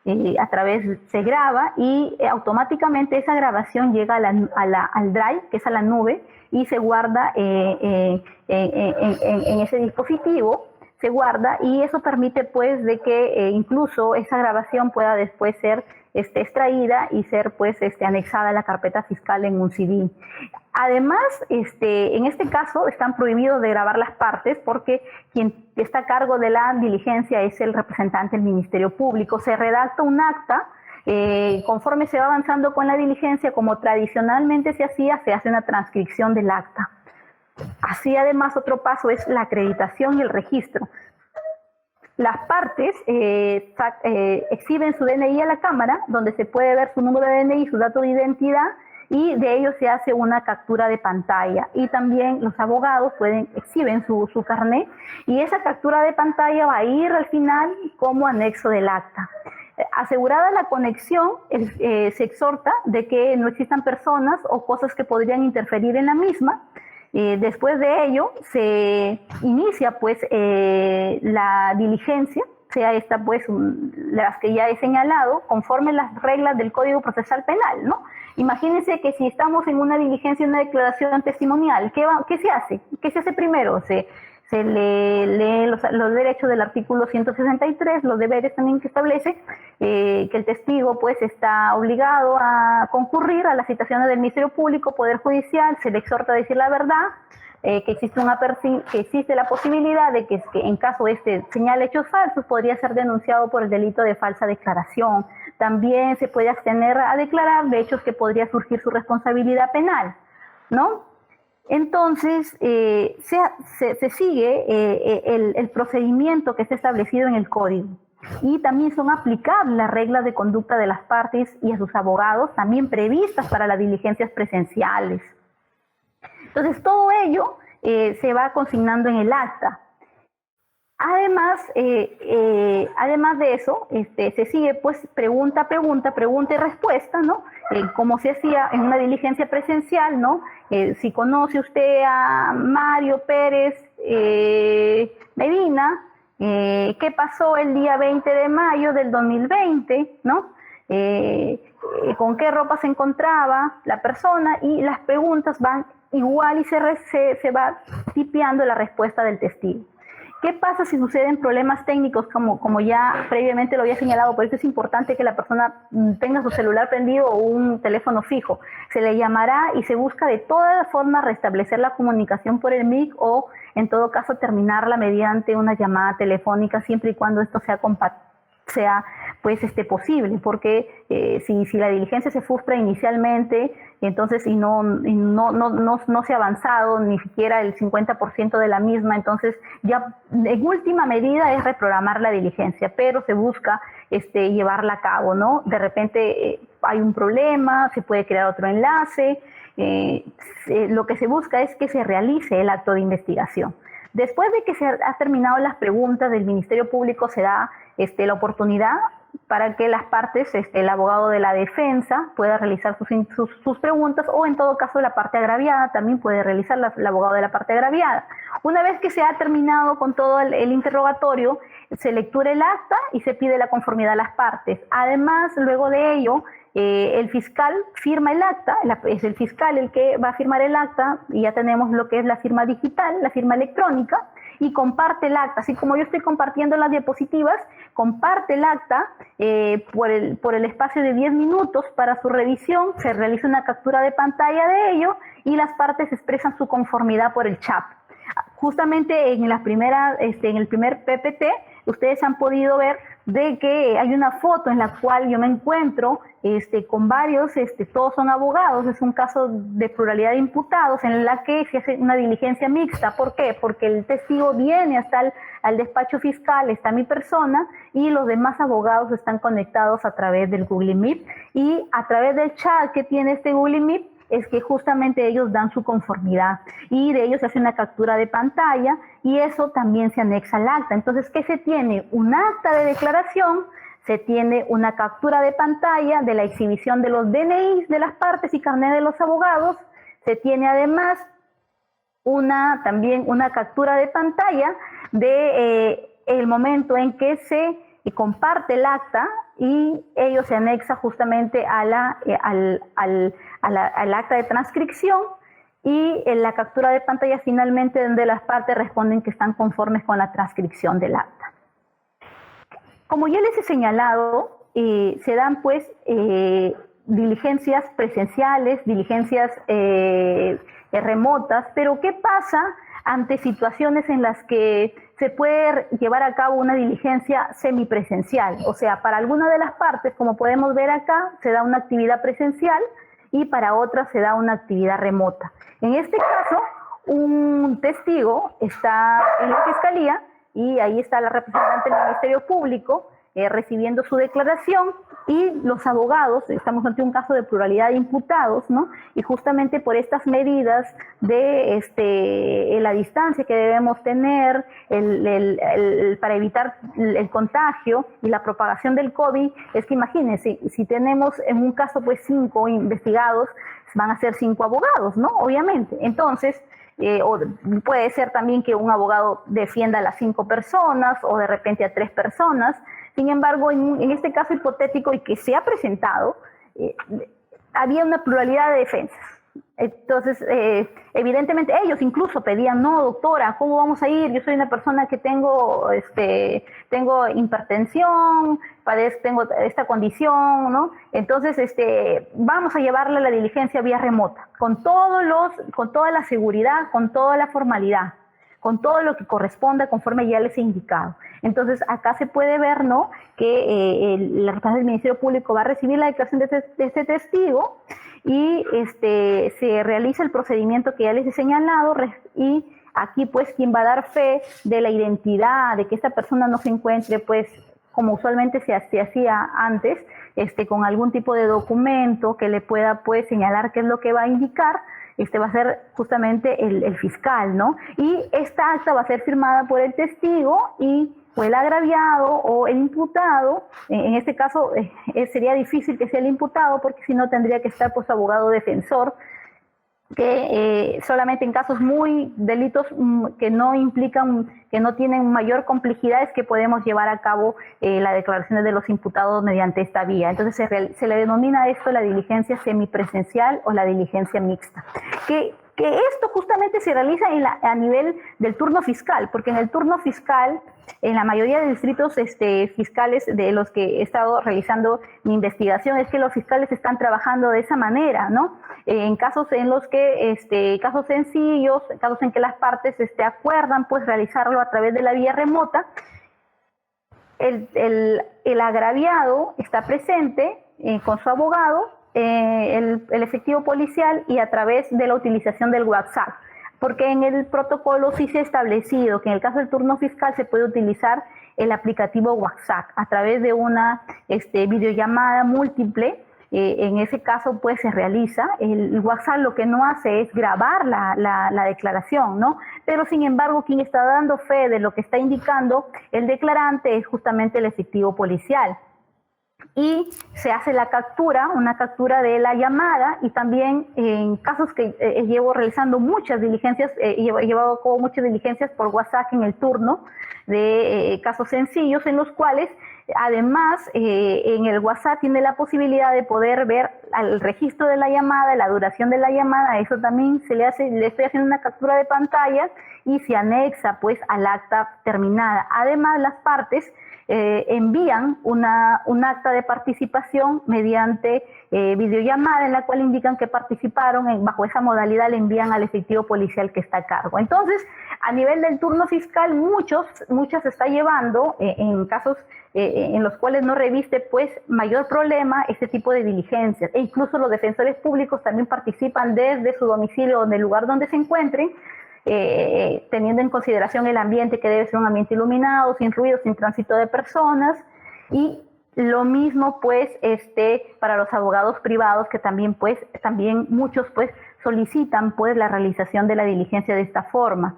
Se graba, y automáticamente esa grabación llega al Drive, que es a la nube, y se guarda en ese dispositivo. se guarda y eso permite pues de que incluso esa grabación pueda después ser extraída y ser pues anexada a la carpeta fiscal en un CD. Además, en este caso están prohibidos de grabar las partes porque quien está a cargo de la diligencia es el representante del Ministerio Público. Se redacta un acta, conforme se va avanzando con la diligencia, como tradicionalmente se hacía, se hace una transcripción del acta. Así, además, otro paso es la acreditación y el registro. Las partes exhiben su DNI a la Cámara, donde se puede ver su número de DNI, su dato de identidad, y de ello se hace una captura de pantalla. Y también los abogados exhiben su carnet, y esa captura de pantalla va a ir al final como anexo del acta. Asegurada la conexión, se exhorta de que no existan personas o cosas que podrían interferir en la misma. Después de ello se inicia pues la diligencia, sea esta pues las que ya he señalado, conforme las reglas del Código Procesal Penal, ¿no? Imagínense que si estamos en una diligencia, una declaración testimonial, ¿qué se hace? ¿Qué se hace primero? Se lee los derechos del artículo 163, los deberes también que establece, que el testigo pues está obligado a concurrir a las citaciones del Ministerio Público, Poder Judicial, se le exhorta a decir la verdad, que existe la posibilidad de que en caso señale hechos falsos, podría ser denunciado por el delito de falsa declaración. También se puede abstener a declarar de hechos que podría surgir su responsabilidad penal, ¿no? Entonces, se sigue el procedimiento que está establecido en el Código, y también son aplicables las reglas de conducta de las partes y a sus abogados, también previstas para las diligencias presenciales. Entonces, todo ello se va consignando en el acta. Además de eso, se sigue pues pregunta y respuesta, ¿no? Como se hacía en una diligencia presencial, ¿no? Si conoce usted a Mario Pérez Medina, ¿qué pasó el día 20 de mayo del 2020, ¿no? ¿Con qué ropa se encontraba la persona? Y las preguntas van igual y se va tipeando la respuesta del testigo. ¿Qué pasa si suceden problemas técnicos como ya previamente lo había señalado? Por eso es importante que la persona tenga su celular prendido o un teléfono fijo. Se le llamará y se busca de todas formas restablecer la comunicación por el MIC o en todo caso terminarla mediante una llamada telefónica, siempre y cuando esto sea pues posible, porque si la diligencia se frustra inicialmente, entonces y no se ha avanzado ni siquiera el 50% de la misma, entonces ya en última medida es reprogramar la diligencia, pero se busca llevarla a cabo, ¿no? De repente hay un problema, se puede crear otro enlace, lo que se busca es que se realice el acto de investigación. Después de que se han terminado las preguntas del Ministerio Público, se da la oportunidad para que las partes, el abogado de la defensa pueda realizar sus preguntas, o en todo caso la parte agraviada también puede realizar el abogado de la parte agraviada. Una vez que se ha terminado con todo el interrogatorio, se lectura el acta y se pide la conformidad a las partes. Además, luego de ello, el fiscal firma el acta, es el fiscal el que va a firmar el acta, y ya tenemos lo que es la firma digital, la firma electrónica, y comparte el acta. Así como yo estoy compartiendo las diapositivas, comparte el acta por el espacio de 10 minutos para su revisión, se realiza una captura de pantalla de ello y las partes expresan su conformidad por el chat. Justamente en el primer PPT, ustedes han podido ver de que hay una foto en la cual yo me encuentro con varios, todos son abogados, es un caso de pluralidad de imputados en la que se hace una diligencia mixta. ¿Por qué? Porque el testigo viene hasta al despacho fiscal, está mi persona, y los demás abogados están conectados a través del Google Meet, y a través del chat que tiene este Google Meet es que justamente ellos dan su conformidad, y de ellos se hace una captura de pantalla y eso también se anexa al acta. Entonces, ¿qué se tiene? Un acta de declaración, se tiene una captura de pantalla de la exhibición de los DNIs de las partes y carnet de los abogados, se tiene además también una captura de pantalla de el momento en que se comparte el acta y ello se anexa justamente al acta de transcripción, y en la captura de pantalla finalmente donde las partes responden que están conformes con la transcripción del acta. Como ya les he señalado, se dan pues diligencias presenciales, diligencias remotas, pero ¿qué pasa ante situaciones en las que se puede llevar a cabo una diligencia semipresencial? O sea, para alguna de las partes, como podemos ver acá, se da una actividad presencial y para otras se da una actividad remota. En este caso, un testigo está en la fiscalía y ahí está la representante del Ministerio Público recibiendo su declaración, y los abogados, estamos ante un caso de pluralidad de imputados, ¿no? Y justamente por estas medidas de la distancia que debemos tener para evitar el contagio y la propagación del COVID, es que imagínense, si tenemos en un caso pues 5 investigados, van a ser 5 abogados, ¿no? Obviamente. Entonces, o puede ser también que un abogado defienda a las 5 personas o de repente a 3 personas. Sin embargo, en este caso hipotético y que se ha presentado, había una pluralidad de defensas. Entonces, evidentemente ellos incluso pedían, no, doctora, ¿cómo vamos a ir? Yo soy una persona que tengo hipertensión, tengo esta condición, ¿no? Entonces, vamos a llevarle la diligencia vía remota, con toda la seguridad, con toda la formalidad, con todo lo que corresponda conforme ya les he indicado. Entonces, acá se puede ver, ¿no?, que la representante del Ministerio Público va a recibir la declaración de este testigo y se realiza el procedimiento que ya les he señalado, y aquí, pues, quien va a dar fe de la identidad, de que esta persona no se encuentre, pues, como usualmente se hacía antes, con algún tipo de documento que le pueda, pues, señalar qué es lo que va a indicar, va a ser justamente el fiscal, ¿no? Y esta acta va a ser firmada por el testigo y o el agraviado o el imputado. En este caso sería difícil que sea el imputado, porque si no tendría que estar pues abogado defensor, que solamente en casos delitos que no implican, que no tienen mayor complejidad, es que podemos llevar a cabo las declaraciones de los imputados mediante esta vía. Entonces se le denomina esto la diligencia semipresencial o la diligencia mixta. Que esto justamente se realiza a nivel del turno fiscal, porque en el turno fiscal, en la mayoría de distritos fiscales de los que he estado realizando mi investigación, es que los fiscales están trabajando de esa manera, ¿no? En casos en los que, casos sencillos, casos en que las partes acuerdan pues realizarlo a través de la vía remota, el agraviado está presente con su abogado, el efectivo policial, y a través de la utilización del WhatsApp. Porque en el protocolo sí se ha establecido que en el caso del turno fiscal se puede utilizar el aplicativo WhatsApp a través de una videollamada múltiple. En ese caso pues se realiza. El WhatsApp lo que no hace es grabar la declaración, ¿no? Pero sin embargo quien está dando fe de lo que está indicando el declarante es justamente el efectivo policial. Y se hace una captura de la llamada, y también en casos que llevo realizando muchas diligencias, he llevado a cabo muchas diligencias por WhatsApp en el turno de casos sencillos, en los cuales además en el WhatsApp tiene la posibilidad de poder ver el registro de la llamada, la duración de la llamada. Eso también le estoy haciendo una captura de pantalla y se anexa pues al acta terminada. Además, las partes envían un acta de participación mediante videollamada, en la cual indican que participaron. Bajo esa modalidad le envían al efectivo policial que está a cargo. Entonces, a nivel del turno fiscal, muchas se está llevando en casos en los cuales no reviste pues mayor problema este tipo de diligencias, e incluso los defensores públicos también participan desde su domicilio o del lugar donde se encuentren, teniendo en consideración el ambiente, que debe ser un ambiente iluminado, sin ruido, sin tránsito de personas. Y lo mismo pues para los abogados privados, que también muchos pues solicitan pues la realización de la diligencia de esta forma.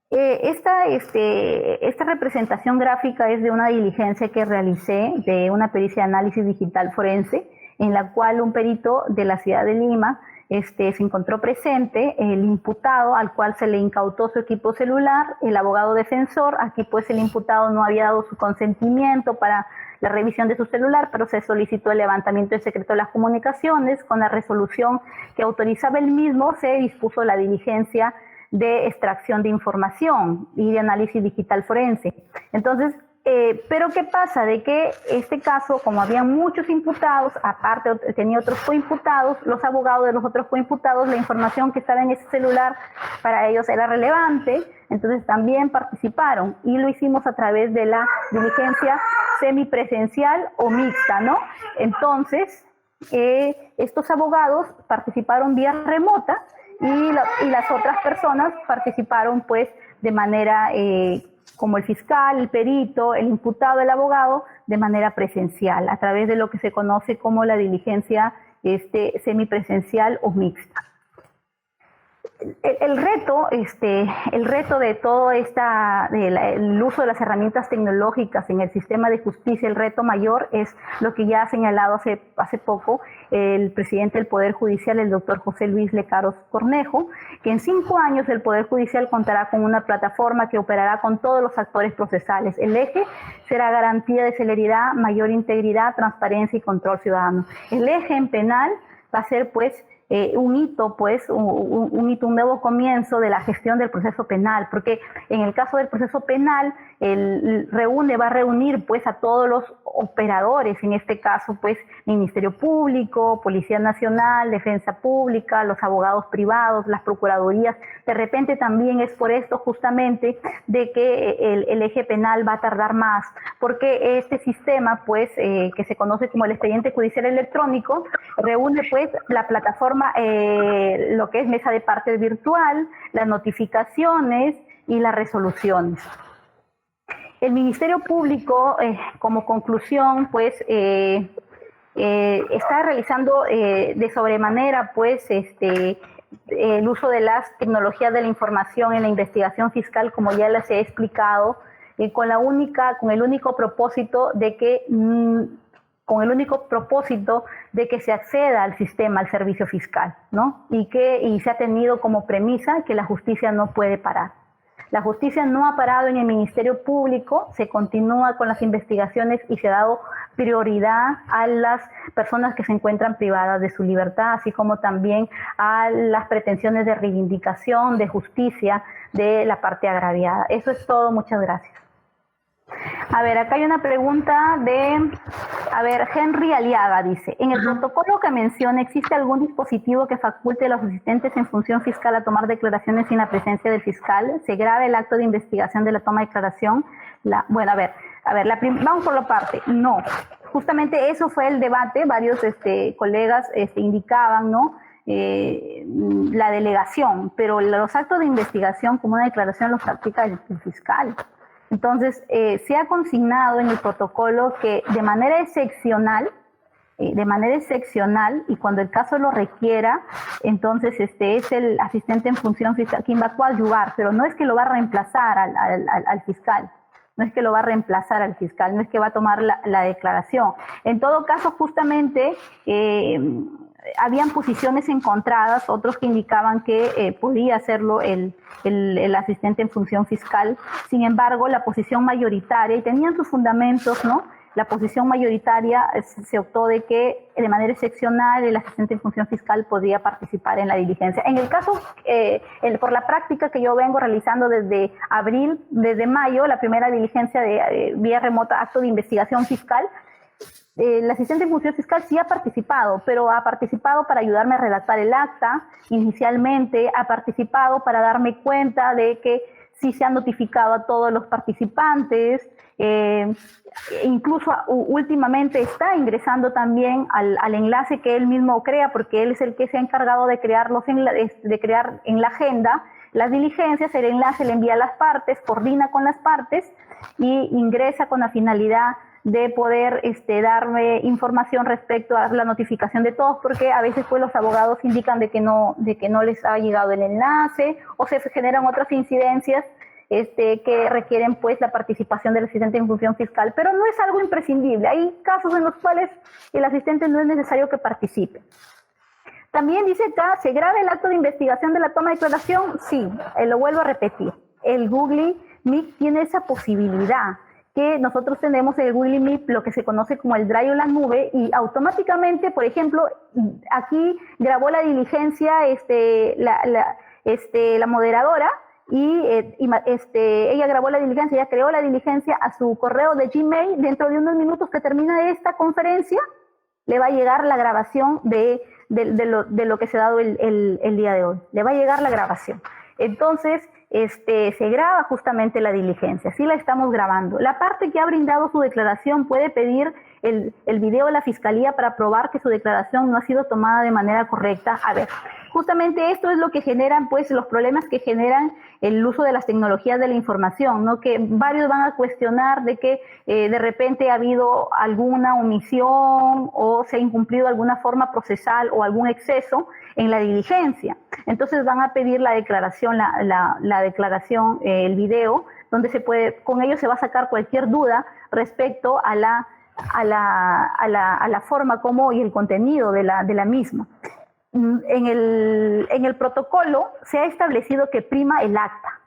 Esta representación gráfica es de una diligencia que realicé de una pericia de análisis digital forense, en la cual un perito de la ciudad de Lima se encontró presente, el imputado al cual se le incautó su equipo celular, el abogado defensor. Aquí pues el imputado no había dado su consentimiento para la revisión de su celular, pero se solicitó el levantamiento del secreto de las comunicaciones. Con la resolución que autorizaba el mismo, se dispuso la diligencia de extracción de información y de análisis digital forense. Entonces, pero ¿qué pasa? De que este caso, como había muchos imputados, aparte tenía otros coimputados, los abogados de los otros coimputados, la información que estaba en ese celular para ellos era relevante, entonces también participaron y lo hicimos a través de la diligencia semipresencial o mixta, ¿no? Entonces, estos abogados participaron vía remota y las otras personas participaron pues de manera como el fiscal, el perito, el imputado, el abogado, de manera presencial, a través de lo que se conoce como la diligencia semipresencial o mixta. El reto de todo el uso de las herramientas tecnológicas en el sistema de justicia, el reto mayor es lo que ya ha señalado hace poco el presidente del Poder Judicial, el doctor José Luis Lecaros Cornejo, que en 5 años el Poder Judicial contará con una plataforma que operará con todos los actores procesales. El eje será garantía de celeridad, mayor integridad, transparencia y control ciudadano. El eje en penal va a ser pues un hito, un nuevo comienzo de la gestión del proceso penal, porque en el caso del proceso penal, va a reunir pues a todos los operadores, en este caso pues Ministerio Público, Policía Nacional, Defensa Pública, los abogados privados, las procuradurías. De repente también es por esto justamente de que el eje penal va a tardar más, porque este sistema pues que se conoce como el expediente judicial electrónico reúne pues la plataforma, lo que es mesa de partes virtual, las notificaciones y las resoluciones. El Ministerio Público, como conclusión, pues está realizando de sobremanera pues el uso de las tecnologías de la información en la investigación fiscal, como ya les he explicado, con el único propósito de que se acceda al sistema, al servicio fiscal, ¿no? Y se ha tenido como premisa que la justicia no puede parar. La justicia no ha parado en el Ministerio Público, se continúa con las investigaciones y se ha dado prioridad a las personas que se encuentran privadas de su libertad, así como también a las pretensiones de reivindicación, de justicia de la parte agraviada. Eso es todo, muchas gracias. A ver, acá hay una pregunta Henry Aliaga dice, en el protocolo que menciona, ¿existe algún dispositivo que faculte a los asistentes en función fiscal a tomar declaraciones sin la presencia del fiscal? ¿Se graba el acto de investigación de la toma de declaración? Vamos por la parte. No, justamente eso fue el debate, varios colegas indicaban, ¿no? La delegación, pero los actos de investigación como una declaración los practica el fiscal. Entonces, se ha consignado en el protocolo que de manera excepcional, y cuando el caso lo requiera, entonces es el asistente en función fiscal quien va a coadyuvar, pero no es que lo va a reemplazar al fiscal, no es que va a tomar la declaración. En todo caso, justamente, habían posiciones encontradas, otros que indicaban que podía hacerlo el asistente en función fiscal. Sin embargo, la posición mayoritaria, y tenían sus fundamentos, ¿no? La posición mayoritaria se optó de que de manera excepcional el asistente en función fiscal podía participar en la diligencia. En el caso, por la práctica que yo vengo realizando desde mayo, la primera diligencia de vía remota, acto de investigación fiscal, el asistente en función fiscal sí ha participado, pero ha participado para ayudarme a redactar el acta inicialmente, ha participado para darme cuenta de que sí se han notificado a todos los participantes, incluso últimamente está ingresando también al enlace que él mismo crea, porque él es el que se ha encargado de crear en la agenda las diligencias, el enlace le envía a las partes, coordina con las partes y ingresa con la finalidad de poder darme información respecto a la notificación de todos, porque a veces pues los abogados indican de que no les ha llegado el enlace, o se generan otras incidencias que requieren pues la participación del asistente en función fiscal, pero no es algo imprescindible. Hay casos en los cuales el asistente no es necesario que participe. También dice acá, ¿se graba el acto de investigación de la toma de declaración? Sí, lo vuelvo a repetir. El Google Meet tiene esa posibilidad, que nosotros tenemos en el Google Meet lo que se conoce como el Drive o la nube, y automáticamente, por ejemplo, aquí grabó la diligencia la moderadora, y ella grabó la diligencia, ella creó la diligencia a su correo de Gmail. Dentro de unos minutos que termina esta conferencia, le va a llegar la grabación de lo que se ha dado el día de hoy. Le va a llegar la grabación. Entonces, se graba justamente la diligencia, sí la estamos grabando. La parte que ha brindado su declaración puede pedir el video de la Fiscalía para probar que su declaración no ha sido tomada de manera correcta. A ver, justamente esto es lo que generan, pues, los problemas que generan el uso de las tecnologías de la información, ¿no? Que varios van a cuestionar de que de repente ha habido alguna omisión o se ha incumplido alguna forma procesal o algún exceso en la diligencia. Entonces van a pedir la declaración, la declaración, el video, donde con ello se va a sacar cualquier duda respecto a la forma como y el contenido de la misma. En el protocolo se ha establecido que prima el acta.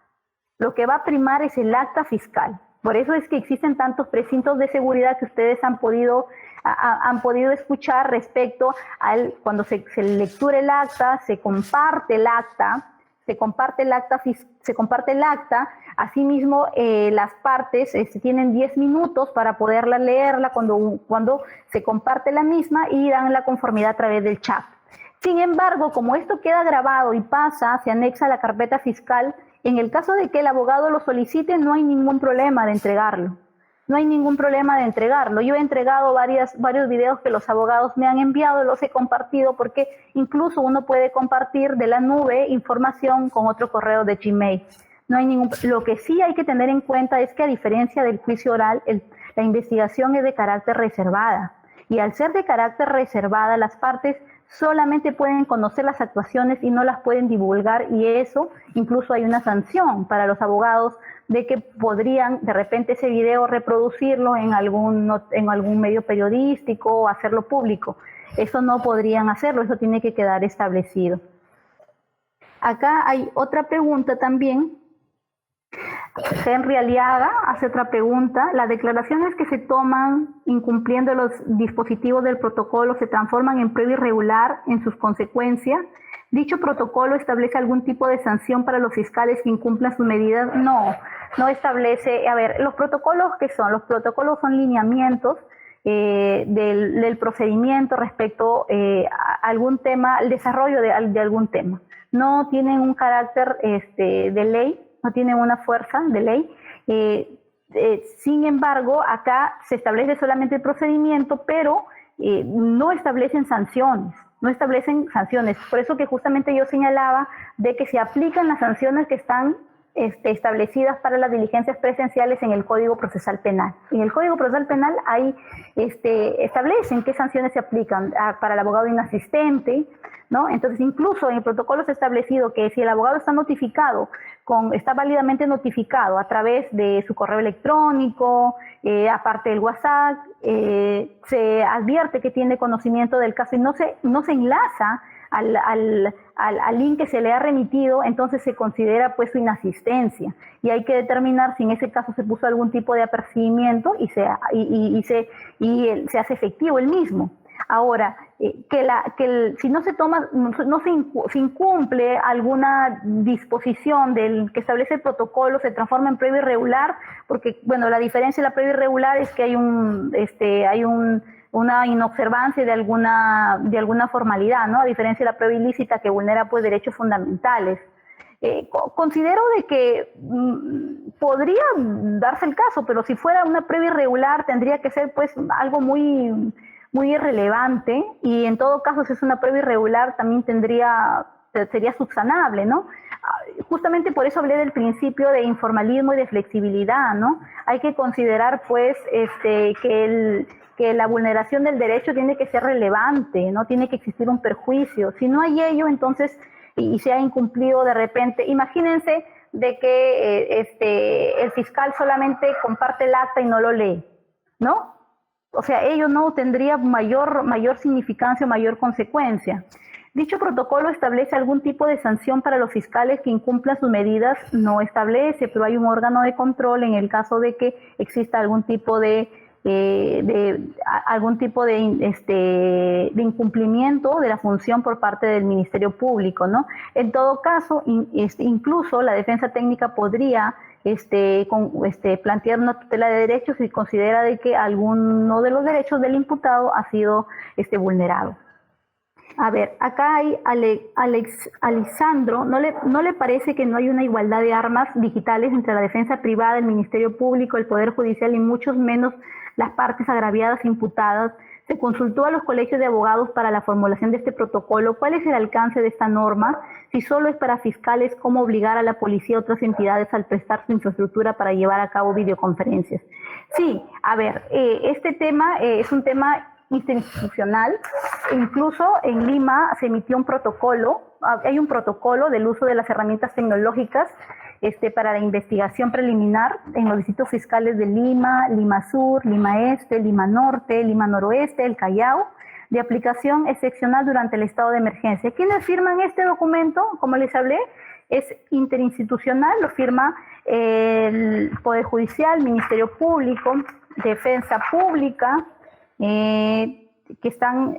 Lo que va a primar es el acta fiscal. Por eso es que existen tantos precintos de seguridad que ustedes han podido escuchar respecto al cuando se lectura el acta, se comparte el acta. Asimismo, las partes tienen 10 minutos para poderla leerla cuando se comparte la misma, y dan la conformidad a través del chat. Sin embargo, como esto queda grabado y se anexa a la carpeta fiscal, en el caso de que el abogado lo solicite, no hay ningún problema de entregarlo. No hay ningún problema de entregarlo. Yo he entregado varios videos que los abogados me han enviado, los he compartido, porque incluso uno puede compartir de la nube información con otro correo de Gmail. Lo que sí hay que tener en cuenta es que, a diferencia del juicio oral, la investigación es de carácter reservada. Y al ser de carácter reservada, las partes solamente pueden conocer las actuaciones y no las pueden divulgar, y eso incluso hay una sanción para los abogados de que podrían de repente ese video reproducirlo en algún medio periodístico o hacerlo público. Eso no podrían hacerlo, eso tiene que quedar establecido. Acá hay otra pregunta también. Henry Aliaga hace otra pregunta. ¿Las declaraciones que se toman incumpliendo los dispositivos del protocolo se transforman en prueba irregular en sus consecuencias? ¿Dicho protocolo establece algún tipo de sanción para los fiscales que incumplan sus medidas? No establece. A ver, ¿los protocolos qué son? Los protocolos son lineamientos del procedimiento respecto a algún tema, al desarrollo de algún tema. No tienen un carácter de ley, no tienen una fuerza de ley. Sin embargo, acá se establece solamente el procedimiento, pero no establecen sanciones. Por eso que justamente yo señalaba de que se aplican las sanciones que están establecidas para las diligencias presenciales en el Código Procesal Penal. En el Código Procesal Penal hay establecen qué sanciones se aplican para el abogado inasistente, ¿no? Entonces, incluso en el protocolo se ha establecido que si el abogado está válidamente notificado a través de su correo electrónico, aparte del WhatsApp, se advierte que tiene conocimiento del caso y no se enlaza al link que se le ha remitido, entonces se considera pues su inasistencia, y hay que determinar si en ese caso se puso algún tipo de apercibimiento y se hace efectivo el mismo. Ahora, si no se incumple alguna disposición del que establece el protocolo, se transforma en prueba irregular, porque bueno, la diferencia de la prueba irregular es que hay una inobservancia de alguna formalidad, ¿no? A diferencia de la prueba ilícita, que vulnera pues derechos fundamentales. Considero de que podría darse el caso, pero si fuera una prueba irregular tendría que ser pues algo muy irrelevante, y en todo caso, si es una prueba irregular, también sería subsanable, ¿no? Justamente por eso hablé del principio de informalismo y de flexibilidad, ¿no? Hay que considerar pues que la vulneración del derecho tiene que ser relevante, no tiene que existir un perjuicio. Si no hay ello, entonces, y se ha incumplido de repente, imagínense de que el fiscal solamente comparte el acta y no lo lee, ¿no? O sea, ello no tendría mayor significancia o mayor consecuencia. Dicho protocolo establece algún tipo de sanción para los fiscales que incumplan sus medidas, no establece, pero hay un órgano de control en el caso de que exista algún tipo de incumplimiento de la función por parte del Ministerio Público, ¿no? En todo caso, incluso la defensa técnica podría plantear una tutela de derechos si considera de que alguno de los derechos del imputado ha sido vulnerado. A ver, acá hay Alexandro, ¿no le parece que no hay una igualdad de armas digitales entre la defensa privada, el Ministerio Público, el Poder Judicial y muchos menos las partes agraviadas imputadas? Se consultó a los colegios de abogados para la formulación de este protocolo. ¿Cuál es el alcance de esta norma? Si solo es para fiscales, ¿cómo obligar a la policía y otras entidades al prestar su infraestructura para llevar a cabo videoconferencias? Sí, a ver, este tema es un tema interinstitucional. Incluso en Lima se emitió un protocolo, hay un protocolo del uso de las herramientas tecnológicas para la investigación preliminar en los distritos fiscales de Lima, Lima Sur, Lima Este, Lima Norte, Lima Noroeste, el Callao, de aplicación excepcional durante el estado de emergencia. ¿Quiénes firman este documento? Como les hablé, es interinstitucional, lo firma el Poder Judicial, Ministerio Público, Defensa Pública, que están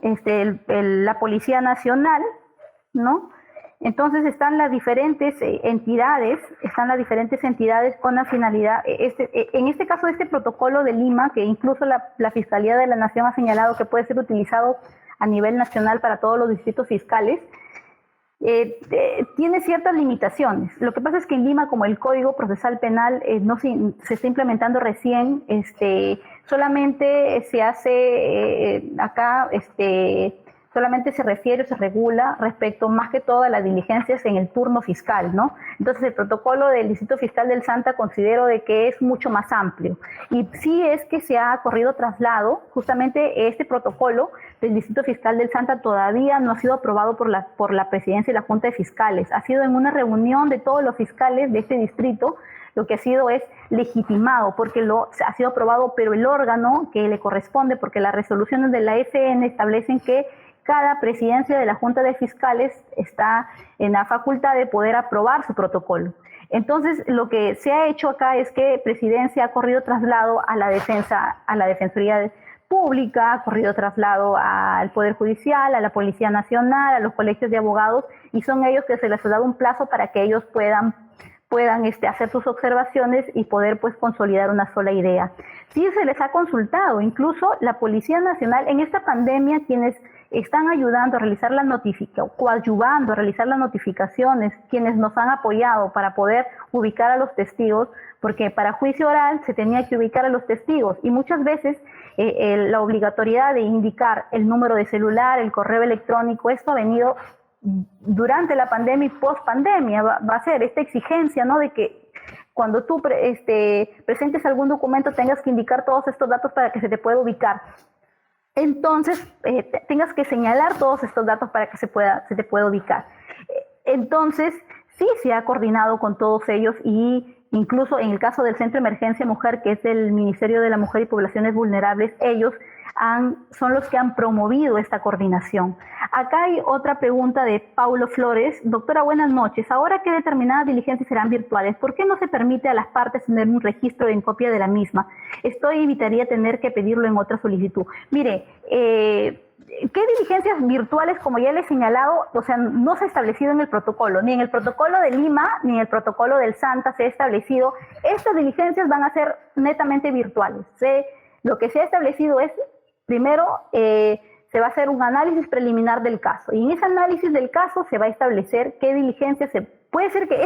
la Policía Nacional, ¿no? Entonces están las diferentes entidades con la finalidad, en este caso este protocolo de Lima, que incluso la Fiscalía de la Nación ha señalado que puede ser utilizado a nivel nacional para todos los distritos fiscales, tiene ciertas limitaciones. Lo que pasa es que en Lima, como el Código Procesal Penal no se está implementando recién, solamente se hace solamente se refiere o se regula respecto más que todo a las diligencias en el turno fiscal, ¿no? Entonces el protocolo del Distrito Fiscal del Santa considero de que es mucho más amplio. Y sí es que se ha corrido traslado, justamente este protocolo del Distrito Fiscal del Santa todavía no ha sido aprobado por la Presidencia y la Junta de Fiscales. Ha sido en una reunión de todos los fiscales de este distrito, lo que ha sido es legitimado, porque ha sido aprobado, pero el órgano que le corresponde, porque las resoluciones de la FN establecen que cada presidencia de la Junta de Fiscales está en la facultad de poder aprobar su protocolo. Entonces, lo que se ha hecho acá es que Presidencia ha corrido traslado a la Defensoría Pública, ha corrido traslado al Poder Judicial, a la Policía Nacional, a los colegios de abogados, y son ellos que se les ha dado un plazo para que ellos puedan hacer sus observaciones y poder pues consolidar una sola idea. Sí se les ha consultado, incluso la Policía Nacional en esta pandemia, quienes están ayudando a realizar coadyuvando a realizar las notificaciones, quienes nos han apoyado para poder ubicar a los testigos, porque para juicio oral se tenía que ubicar a los testigos y muchas veces la obligatoriedad de indicar el número de celular, el correo electrónico, esto ha venido durante la pandemia y post pandemia, va a ser esta exigencia, ¿no?, de que cuando tú presentes algún documento tengas que indicar todos estos datos para que se te pueda ubicar. Entonces, tengas que señalar todos estos datos para que se te pueda ubicar. Entonces, sí se ha coordinado con todos ellos y incluso en el caso del Centro de Emergencia Mujer, que es del Ministerio de la Mujer y Poblaciones Vulnerables, ellos son los que han promovido esta coordinación. Acá hay otra pregunta de Paulo Flores. Doctora, buenas noches. Ahora que determinadas diligencias serán virtuales, ¿por qué no se permite a las partes tener un registro en copia de la misma? Esto evitaría tener que pedirlo en otra solicitud. Mire, ¿qué diligencias virtuales? Como ya les he señalado, o sea, no se ha establecido en el protocolo, ni en el protocolo de Lima, ni en el protocolo del Santa se ha establecido. Estas diligencias van a ser netamente virtuales. Lo que se ha establecido es, primero, se va a hacer un análisis preliminar del caso. Y en ese análisis del caso se va a establecer qué diligencias puede ser que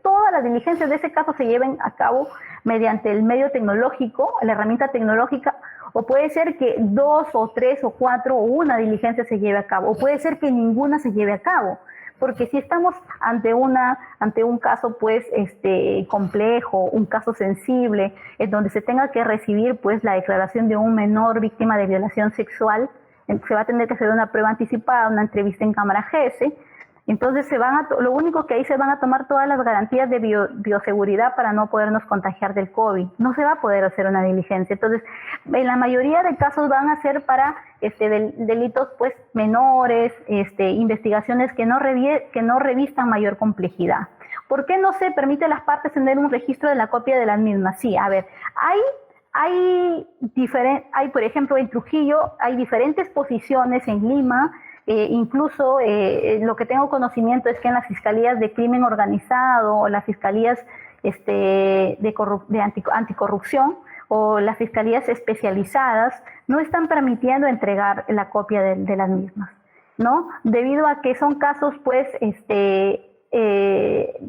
todas las diligencias de ese caso se lleven a cabo mediante el medio tecnológico, la herramienta tecnológica, o puede ser que 2 o 3 o 4 o una diligencia se lleve a cabo, o puede ser que ninguna se lleve a cabo. Porque si estamos ante un caso pues complejo, un caso sensible, en donde se tenga que recibir pues la declaración de un menor víctima de violación sexual, se va a tener que hacer una prueba anticipada, una entrevista en cámara GS. Entonces lo único que ahí se van a tomar todas las garantías de bioseguridad para no podernos contagiar del COVID. No se va a poder hacer una diligencia. Entonces, en la mayoría de casos van a ser para delitos pues menores, investigaciones que no revistan mayor complejidad. ¿Por qué no se permite a las partes tener un registro de la copia de las mismas? Sí, a ver, hay, por ejemplo, en Trujillo hay diferentes posiciones en Lima. Incluso lo que tengo conocimiento es que en las fiscalías de crimen organizado o las fiscalías anticorrupción o las fiscalías especializadas no están permitiendo entregar la copia de las mismas, ¿no? Debido a que son casos, pues,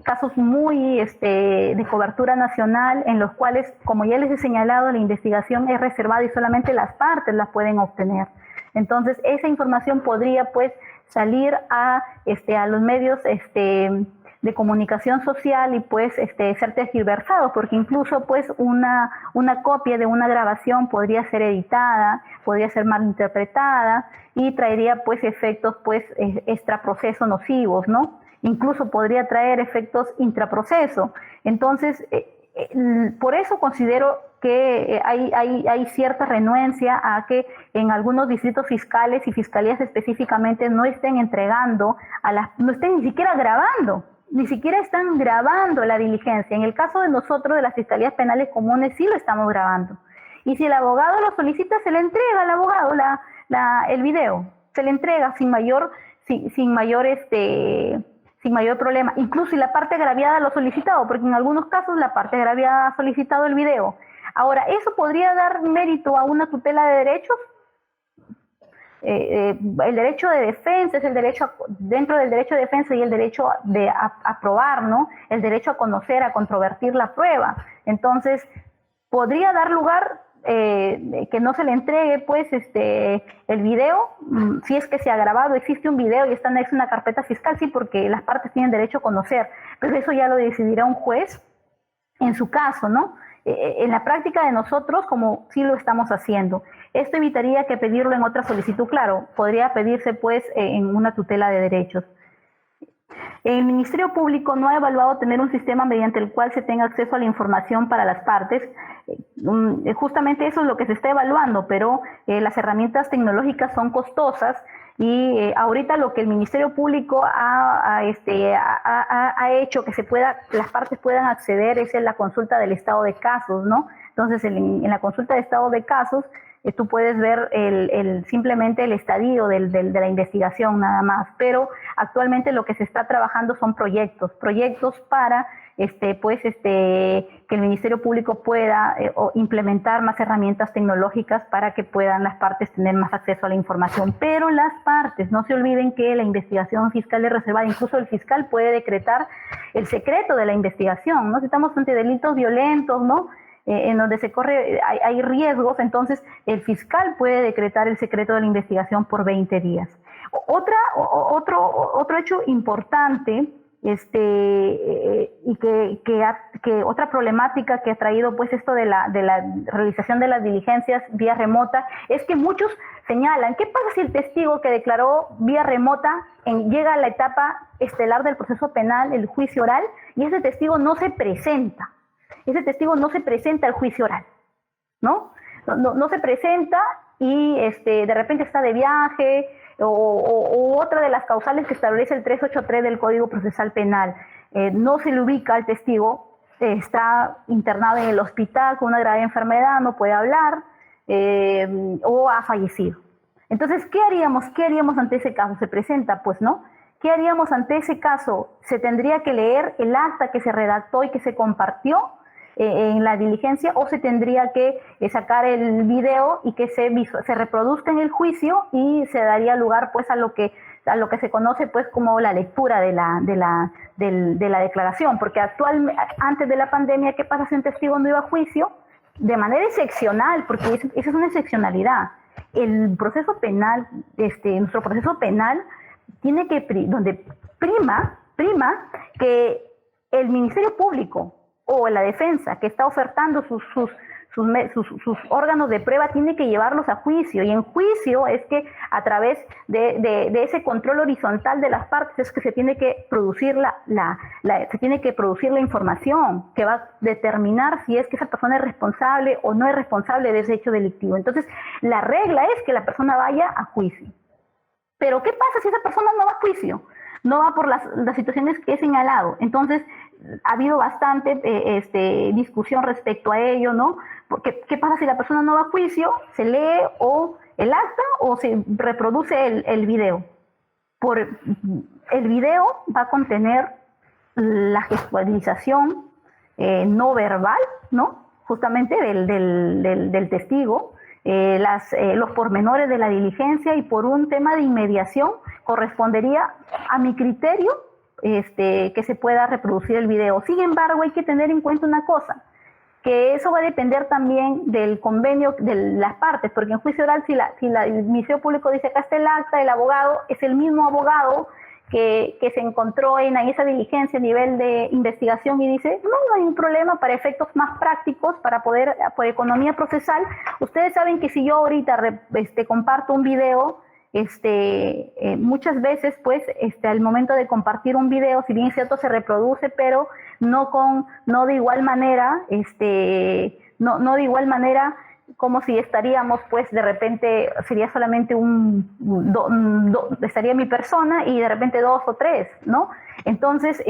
casos muy de cobertura nacional en los cuales, como ya les he señalado, la investigación es reservada y solamente las partes la pueden obtener. Entonces, esa información podría, pues, salir a los medios de comunicación social y, pues, ser tergiversado, porque incluso, pues, una copia de una grabación podría ser editada, podría ser malinterpretada y traería, pues, efectos, pues, extraproceso nocivos, ¿no? Incluso podría traer efectos intraproceso. Entonces, por eso considero que hay cierta renuencia a que en algunos distritos fiscales y fiscalías específicamente no estén entregando, no estén ni siquiera están grabando la diligencia. En el caso de nosotros, de las fiscalías penales comunes, sí lo estamos grabando. Y si el abogado lo solicita, se le entrega al abogado el video, se le entrega sin mayor problema, incluso si la parte agraviada lo ha solicitado, porque en algunos casos la parte agraviada ha solicitado el video. Ahora, ¿eso podría dar mérito a una tutela de derechos? El derecho de defensa es dentro del derecho de defensa y el derecho a probar, ¿no? El derecho a conocer, a controvertir la prueba. Entonces, podría dar lugar que no se le entregue, pues, el video, si es que se ha grabado, existe un video y está en una carpeta fiscal, sí, porque las partes tienen derecho a conocer, pero eso ya lo decidirá un juez en su caso, ¿no? En la práctica de nosotros, como sí lo estamos haciendo. Esto evitaría que pedirlo en otra solicitud, claro, podría pedirse, pues, en una tutela de derechos. El Ministerio Público no ha evaluado tener un sistema mediante el cual se tenga acceso a la información para las partes. Justamente eso es lo que se está evaluando, pero las herramientas tecnológicas son costosas y ahorita lo que el Ministerio Público ha hecho que las partes puedan acceder es en la consulta del estado de casos, ¿no? Entonces, en la consulta de estado de casos, tú puedes ver simplemente el estadio de la investigación nada más, pero actualmente lo que se está trabajando son proyectos para que el Ministerio Público pueda implementar más herramientas tecnológicas para que puedan las partes tener más acceso a la información. Pero las partes, no se olviden que la investigación fiscal es reservada, incluso el fiscal puede decretar el secreto de la investigación, ¿no? Si estamos ante delitos violentos, ¿no? En donde hay riesgos, entonces el fiscal puede decretar el secreto de la investigación por 20 días. Otro hecho importante y que otra problemática que ha traído, pues, esto de la realización de las diligencias vía remota es que muchos señalan, ¿qué pasa si el testigo que declaró vía remota llega a la etapa estelar del proceso penal, el juicio oral, y ese testigo no se presenta? Ese testigo no se presenta al juicio oral, ¿no? No se presenta y de repente está de viaje o otra de las causales que establece el 383 del Código Procesal Penal. No se le ubica al testigo, está internado en el hospital con una grave enfermedad, no puede hablar o ha fallecido. Entonces, ¿qué haríamos ante ese caso? ¿Se presenta? Pues no. ¿Qué haríamos ante ese caso? ¿Se tendría que leer el acta que se redactó y que se compartió en la diligencia, o se tendría que sacar el video y que se reproduzca en el juicio y se daría lugar, pues, a lo que se conoce, pues, como la lectura de la declaración? Porque antes de la pandemia, ¿qué pasa si un testigo no iba a juicio? De manera excepcional, porque esa es una excepcionalidad. El proceso penal, nuestro proceso penal tiene donde prima que el Ministerio Público o la defensa que está ofertando sus órganos de prueba, tiene que llevarlos a juicio, y en juicio es que a través de ese control horizontal de las partes es que se tiene que producir se tiene que producir la información que va a determinar si es que esa persona es responsable o no es responsable de ese hecho delictivo. Entonces, la regla es que la persona vaya a juicio. Pero, ¿qué pasa si esa persona no va a juicio? No va por las situaciones que he señalado. Entonces, ha habido bastante discusión respecto a ello, ¿no? Porque, ¿qué pasa si la persona no va a juicio? Se lee o el acta o se reproduce el video. El video va a contener la gestualización no verbal, ¿no? Justamente del testigo, los pormenores de la diligencia, y por un tema de inmediación correspondería a mi criterio que se pueda reproducir el video. Sin embargo, hay que tener en cuenta una cosa, que eso va a depender también del convenio de las partes, porque en juicio oral, si el Ministerio Público dice acá está el acta, el abogado es el mismo abogado que se encontró en esa diligencia a nivel de investigación y dice, no hay un problema, para efectos más prácticos, por economía procesal. Ustedes saben que si yo ahorita comparto un video, muchas veces, pues, al momento de compartir un video, si bien es cierto, se reproduce, pero no de igual manera, no de igual manera como si estaríamos, pues, de repente, sería solamente estaría mi persona y de repente 2 o 3, ¿no? Entonces,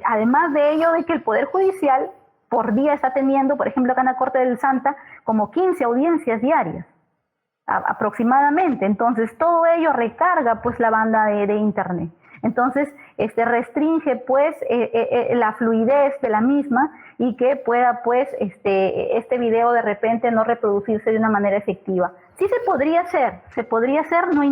además de ello, de que el Poder Judicial por día está teniendo, por ejemplo, acá en la Corte del Santa, como 15 audiencias diarias, aproximadamente. Entonces, todo ello recarga, pues, la banda de Internet. Entonces, restringe, pues, la fluidez de la misma, y que pueda, pues, este video de repente no reproducirse de una manera efectiva. Sí se podría hacer, no hay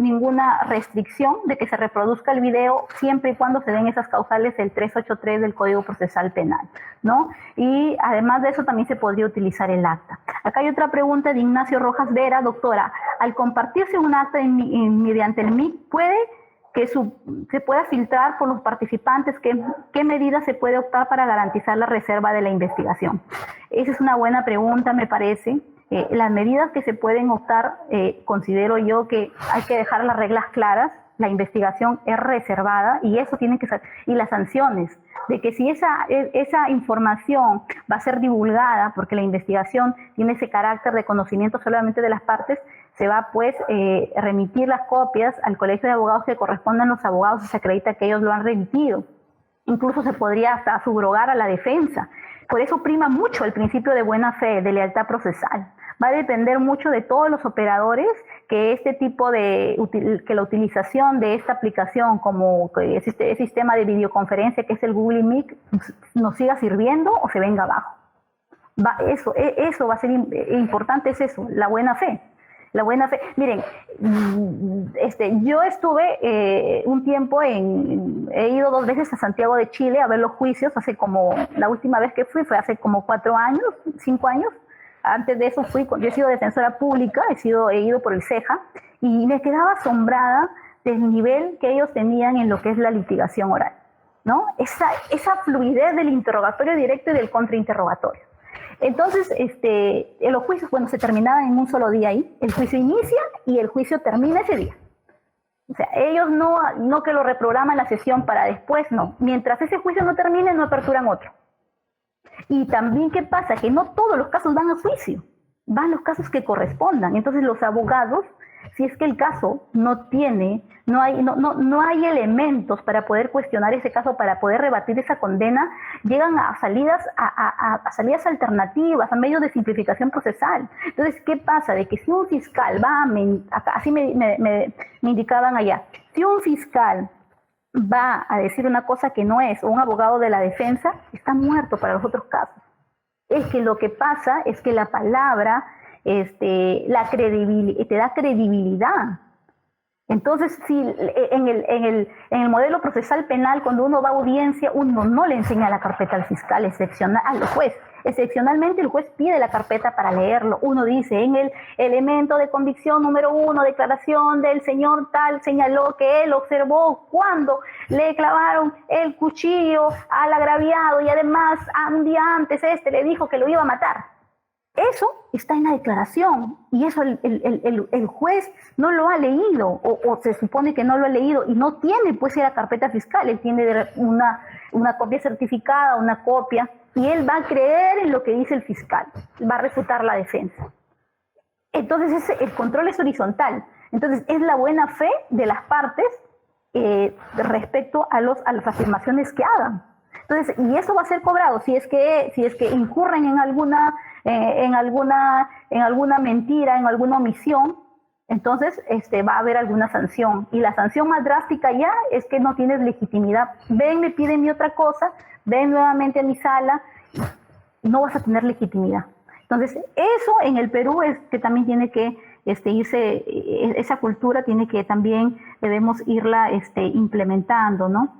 ninguna restricción de que se reproduzca el video siempre y cuando se den esas causales del 383 del Código Procesal Penal, ¿no? Y además de eso también se podría utilizar el acta. Acá hay otra pregunta de Ignacio Rojas Vera. Doctora, al compartirse un acta mediante el MIC, ¿puede que se pueda filtrar por los participantes? ¿Qué medidas se puede optar para garantizar la reserva de la investigación? Esa es una buena pregunta, me parece. Las medidas que se pueden optar, considero yo que hay que dejar las reglas claras. La investigación es reservada y eso tiene que ser. Y las sanciones, de que si esa información va a ser divulgada, porque la investigación tiene ese carácter de conocimiento solamente de las partes, se va, pues, remitir las copias al colegio de abogados que correspondan a los abogados y se acredita que ellos lo han remitido. Incluso se podría hasta subrogar a la defensa. Por eso prima mucho el principio de buena fe, de lealtad procesal. Va a depender mucho de todos los operadores que que la utilización de esta aplicación como este sistema de videoconferencia que es el Google Meet nos siga sirviendo o se venga abajo. Eso va a ser importante, es eso, la buena fe. La buena fe. Miren, yo estuve un tiempo he ido 2 veces a Santiago de Chile a ver los juicios, la última vez que fui fue hace como 4 años, 5 años. Antes de eso yo he sido defensora pública, he ido por el CEJA, y me quedaba asombrada del nivel que ellos tenían en lo que es la litigación oral, ¿no? Esa fluidez del interrogatorio directo y del contrainterrogatorio. Entonces, los juicios, se terminaban en un solo día ahí. El juicio inicia y el juicio termina ese día. O sea, ellos no que lo reprograman la sesión para después, no. Mientras ese juicio no termine, no aperturan otro. Y también, ¿qué pasa? Que no todos los casos van a juicio. Van los casos que correspondan. Entonces, los abogados, si es que el caso no hay elementos para poder cuestionar ese caso, para poder rebatir esa condena, llegan a salidas alternativas, a medios de simplificación procesal. Entonces, ¿qué pasa? De que si un fiscal así me indicaban allá, si un fiscal va a decir una cosa que no es, o un abogado de la defensa, está muerto para los otros casos. Es que lo que pasa es que la palabra te da credibilidad. Entonces, si en el modelo procesal penal, cuando uno va a audiencia, uno no le enseña la carpeta al fiscal al juez. Excepcionalmente el juez pide la carpeta para leerlo. Uno dice, en el elemento de convicción número 1, declaración del señor tal, señaló que él observó cuando le clavaron el cuchillo al agraviado y además un día antes le dijo que lo iba a matar. Eso está en la declaración y eso el juez no lo ha leído o se supone que no lo ha leído y no tiene pues la carpeta fiscal. Él tiene una copia certificada, una copia, y él va a creer en lo que dice el fiscal, va a refutar la defensa. Entonces el control es horizontal. Entonces es la buena fe de las partes respecto a las afirmaciones que hagan. Entonces, y eso va a ser cobrado si es que incurren en alguna mentira, en alguna omisión. Entonces va a haber alguna sanción. Y la sanción más drástica ya es que no tienes legitimidad. Ven, me piden otra cosa, ven nuevamente a mi sala, no vas a tener legitimidad. Entonces, eso en el Perú es que también tiene que irse, esa cultura tiene que también, debemos irla implementando, ¿no?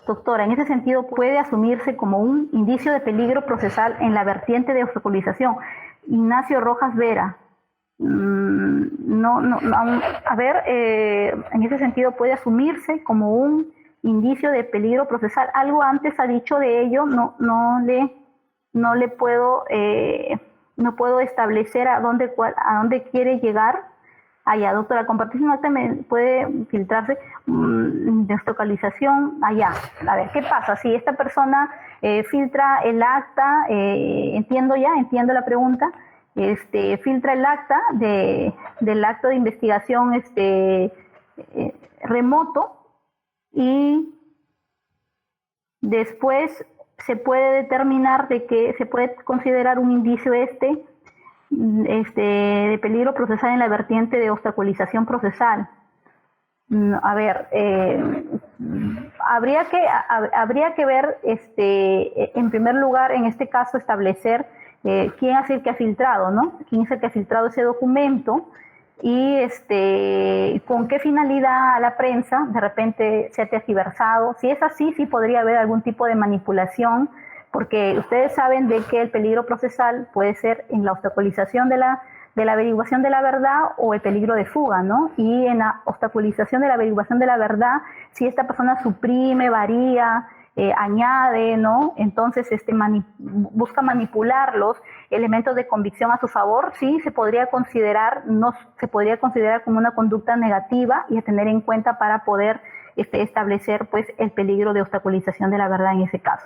Doctora, en ese sentido, ¿puede asumirse como un indicio de peligro procesal en la vertiente de obstaculización? Ignacio Rojas Vera. A ver, en ese sentido, ¿puede asumirse como un indicio de peligro procesal? Algo antes ha dicho de ello, no puedo establecer a dónde quiere llegar. Allá, doctora, compartir una acta puede filtrarse de localización allá. A ver, ¿qué pasa? Si esta persona filtra el acta, entiendo la pregunta, filtra el acta del acto de investigación remoto y después se puede determinar de que se puede considerar un indicio de peligro procesal en la vertiente de obstaculización procesal. A ver, habría que ver, en primer lugar, en este caso, establecer quién es el que ha filtrado, ¿no? Quién es el que ha filtrado ese documento y con qué finalidad a la prensa de repente se ha tergiversado. Si es así, sí podría haber algún tipo de manipulación, porque ustedes saben de que el peligro procesal puede ser en la obstaculización de la averiguación de la verdad o el peligro de fuga, ¿no? Y en la obstaculización de la averiguación de la verdad, si esta persona suprime, varía, añade, ¿no? Entonces busca manipular los elementos de convicción a su favor, sí se podría considerar como una conducta negativa y a tener en cuenta para poder establecer pues el peligro de obstaculización de la verdad en ese caso.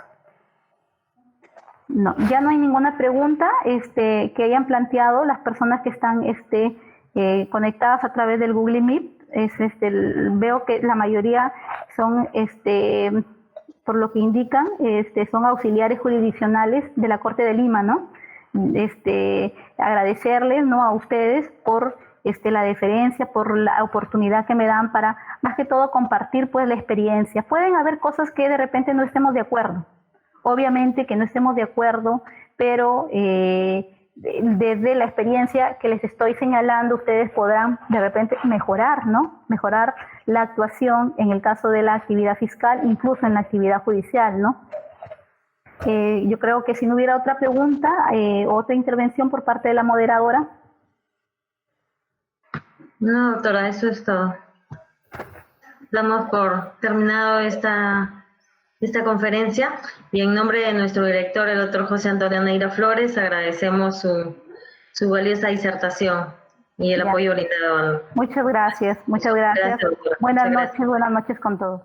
No, ya no hay ninguna pregunta que hayan planteado las personas que están conectadas a través del Google Meet. Veo que la mayoría son, por lo que indican, son auxiliares jurisdiccionales de la Corte de Lima, ¿no? Agradecerles, ¿no?, a ustedes por la deferencia, por la oportunidad que me dan para, más que todo, compartir pues la experiencia. Pueden haber cosas que de repente no estemos de acuerdo. Obviamente que no estemos de acuerdo, pero desde la experiencia que les estoy señalando, ustedes podrán de repente mejorar, ¿no? Mejorar la actuación en el caso de la actividad fiscal, incluso en la actividad judicial, ¿no? Yo creo que si no hubiera otra pregunta, otra intervención por parte de la moderadora. No, doctora, eso es todo. Damos por terminado esta conferencia y en nombre de nuestro director, el doctor José Antonio Neira Flores, agradecemos su valiosa disertación y el apoyo brindado. Muchas gracias. Gracias, Buenas noches con todos.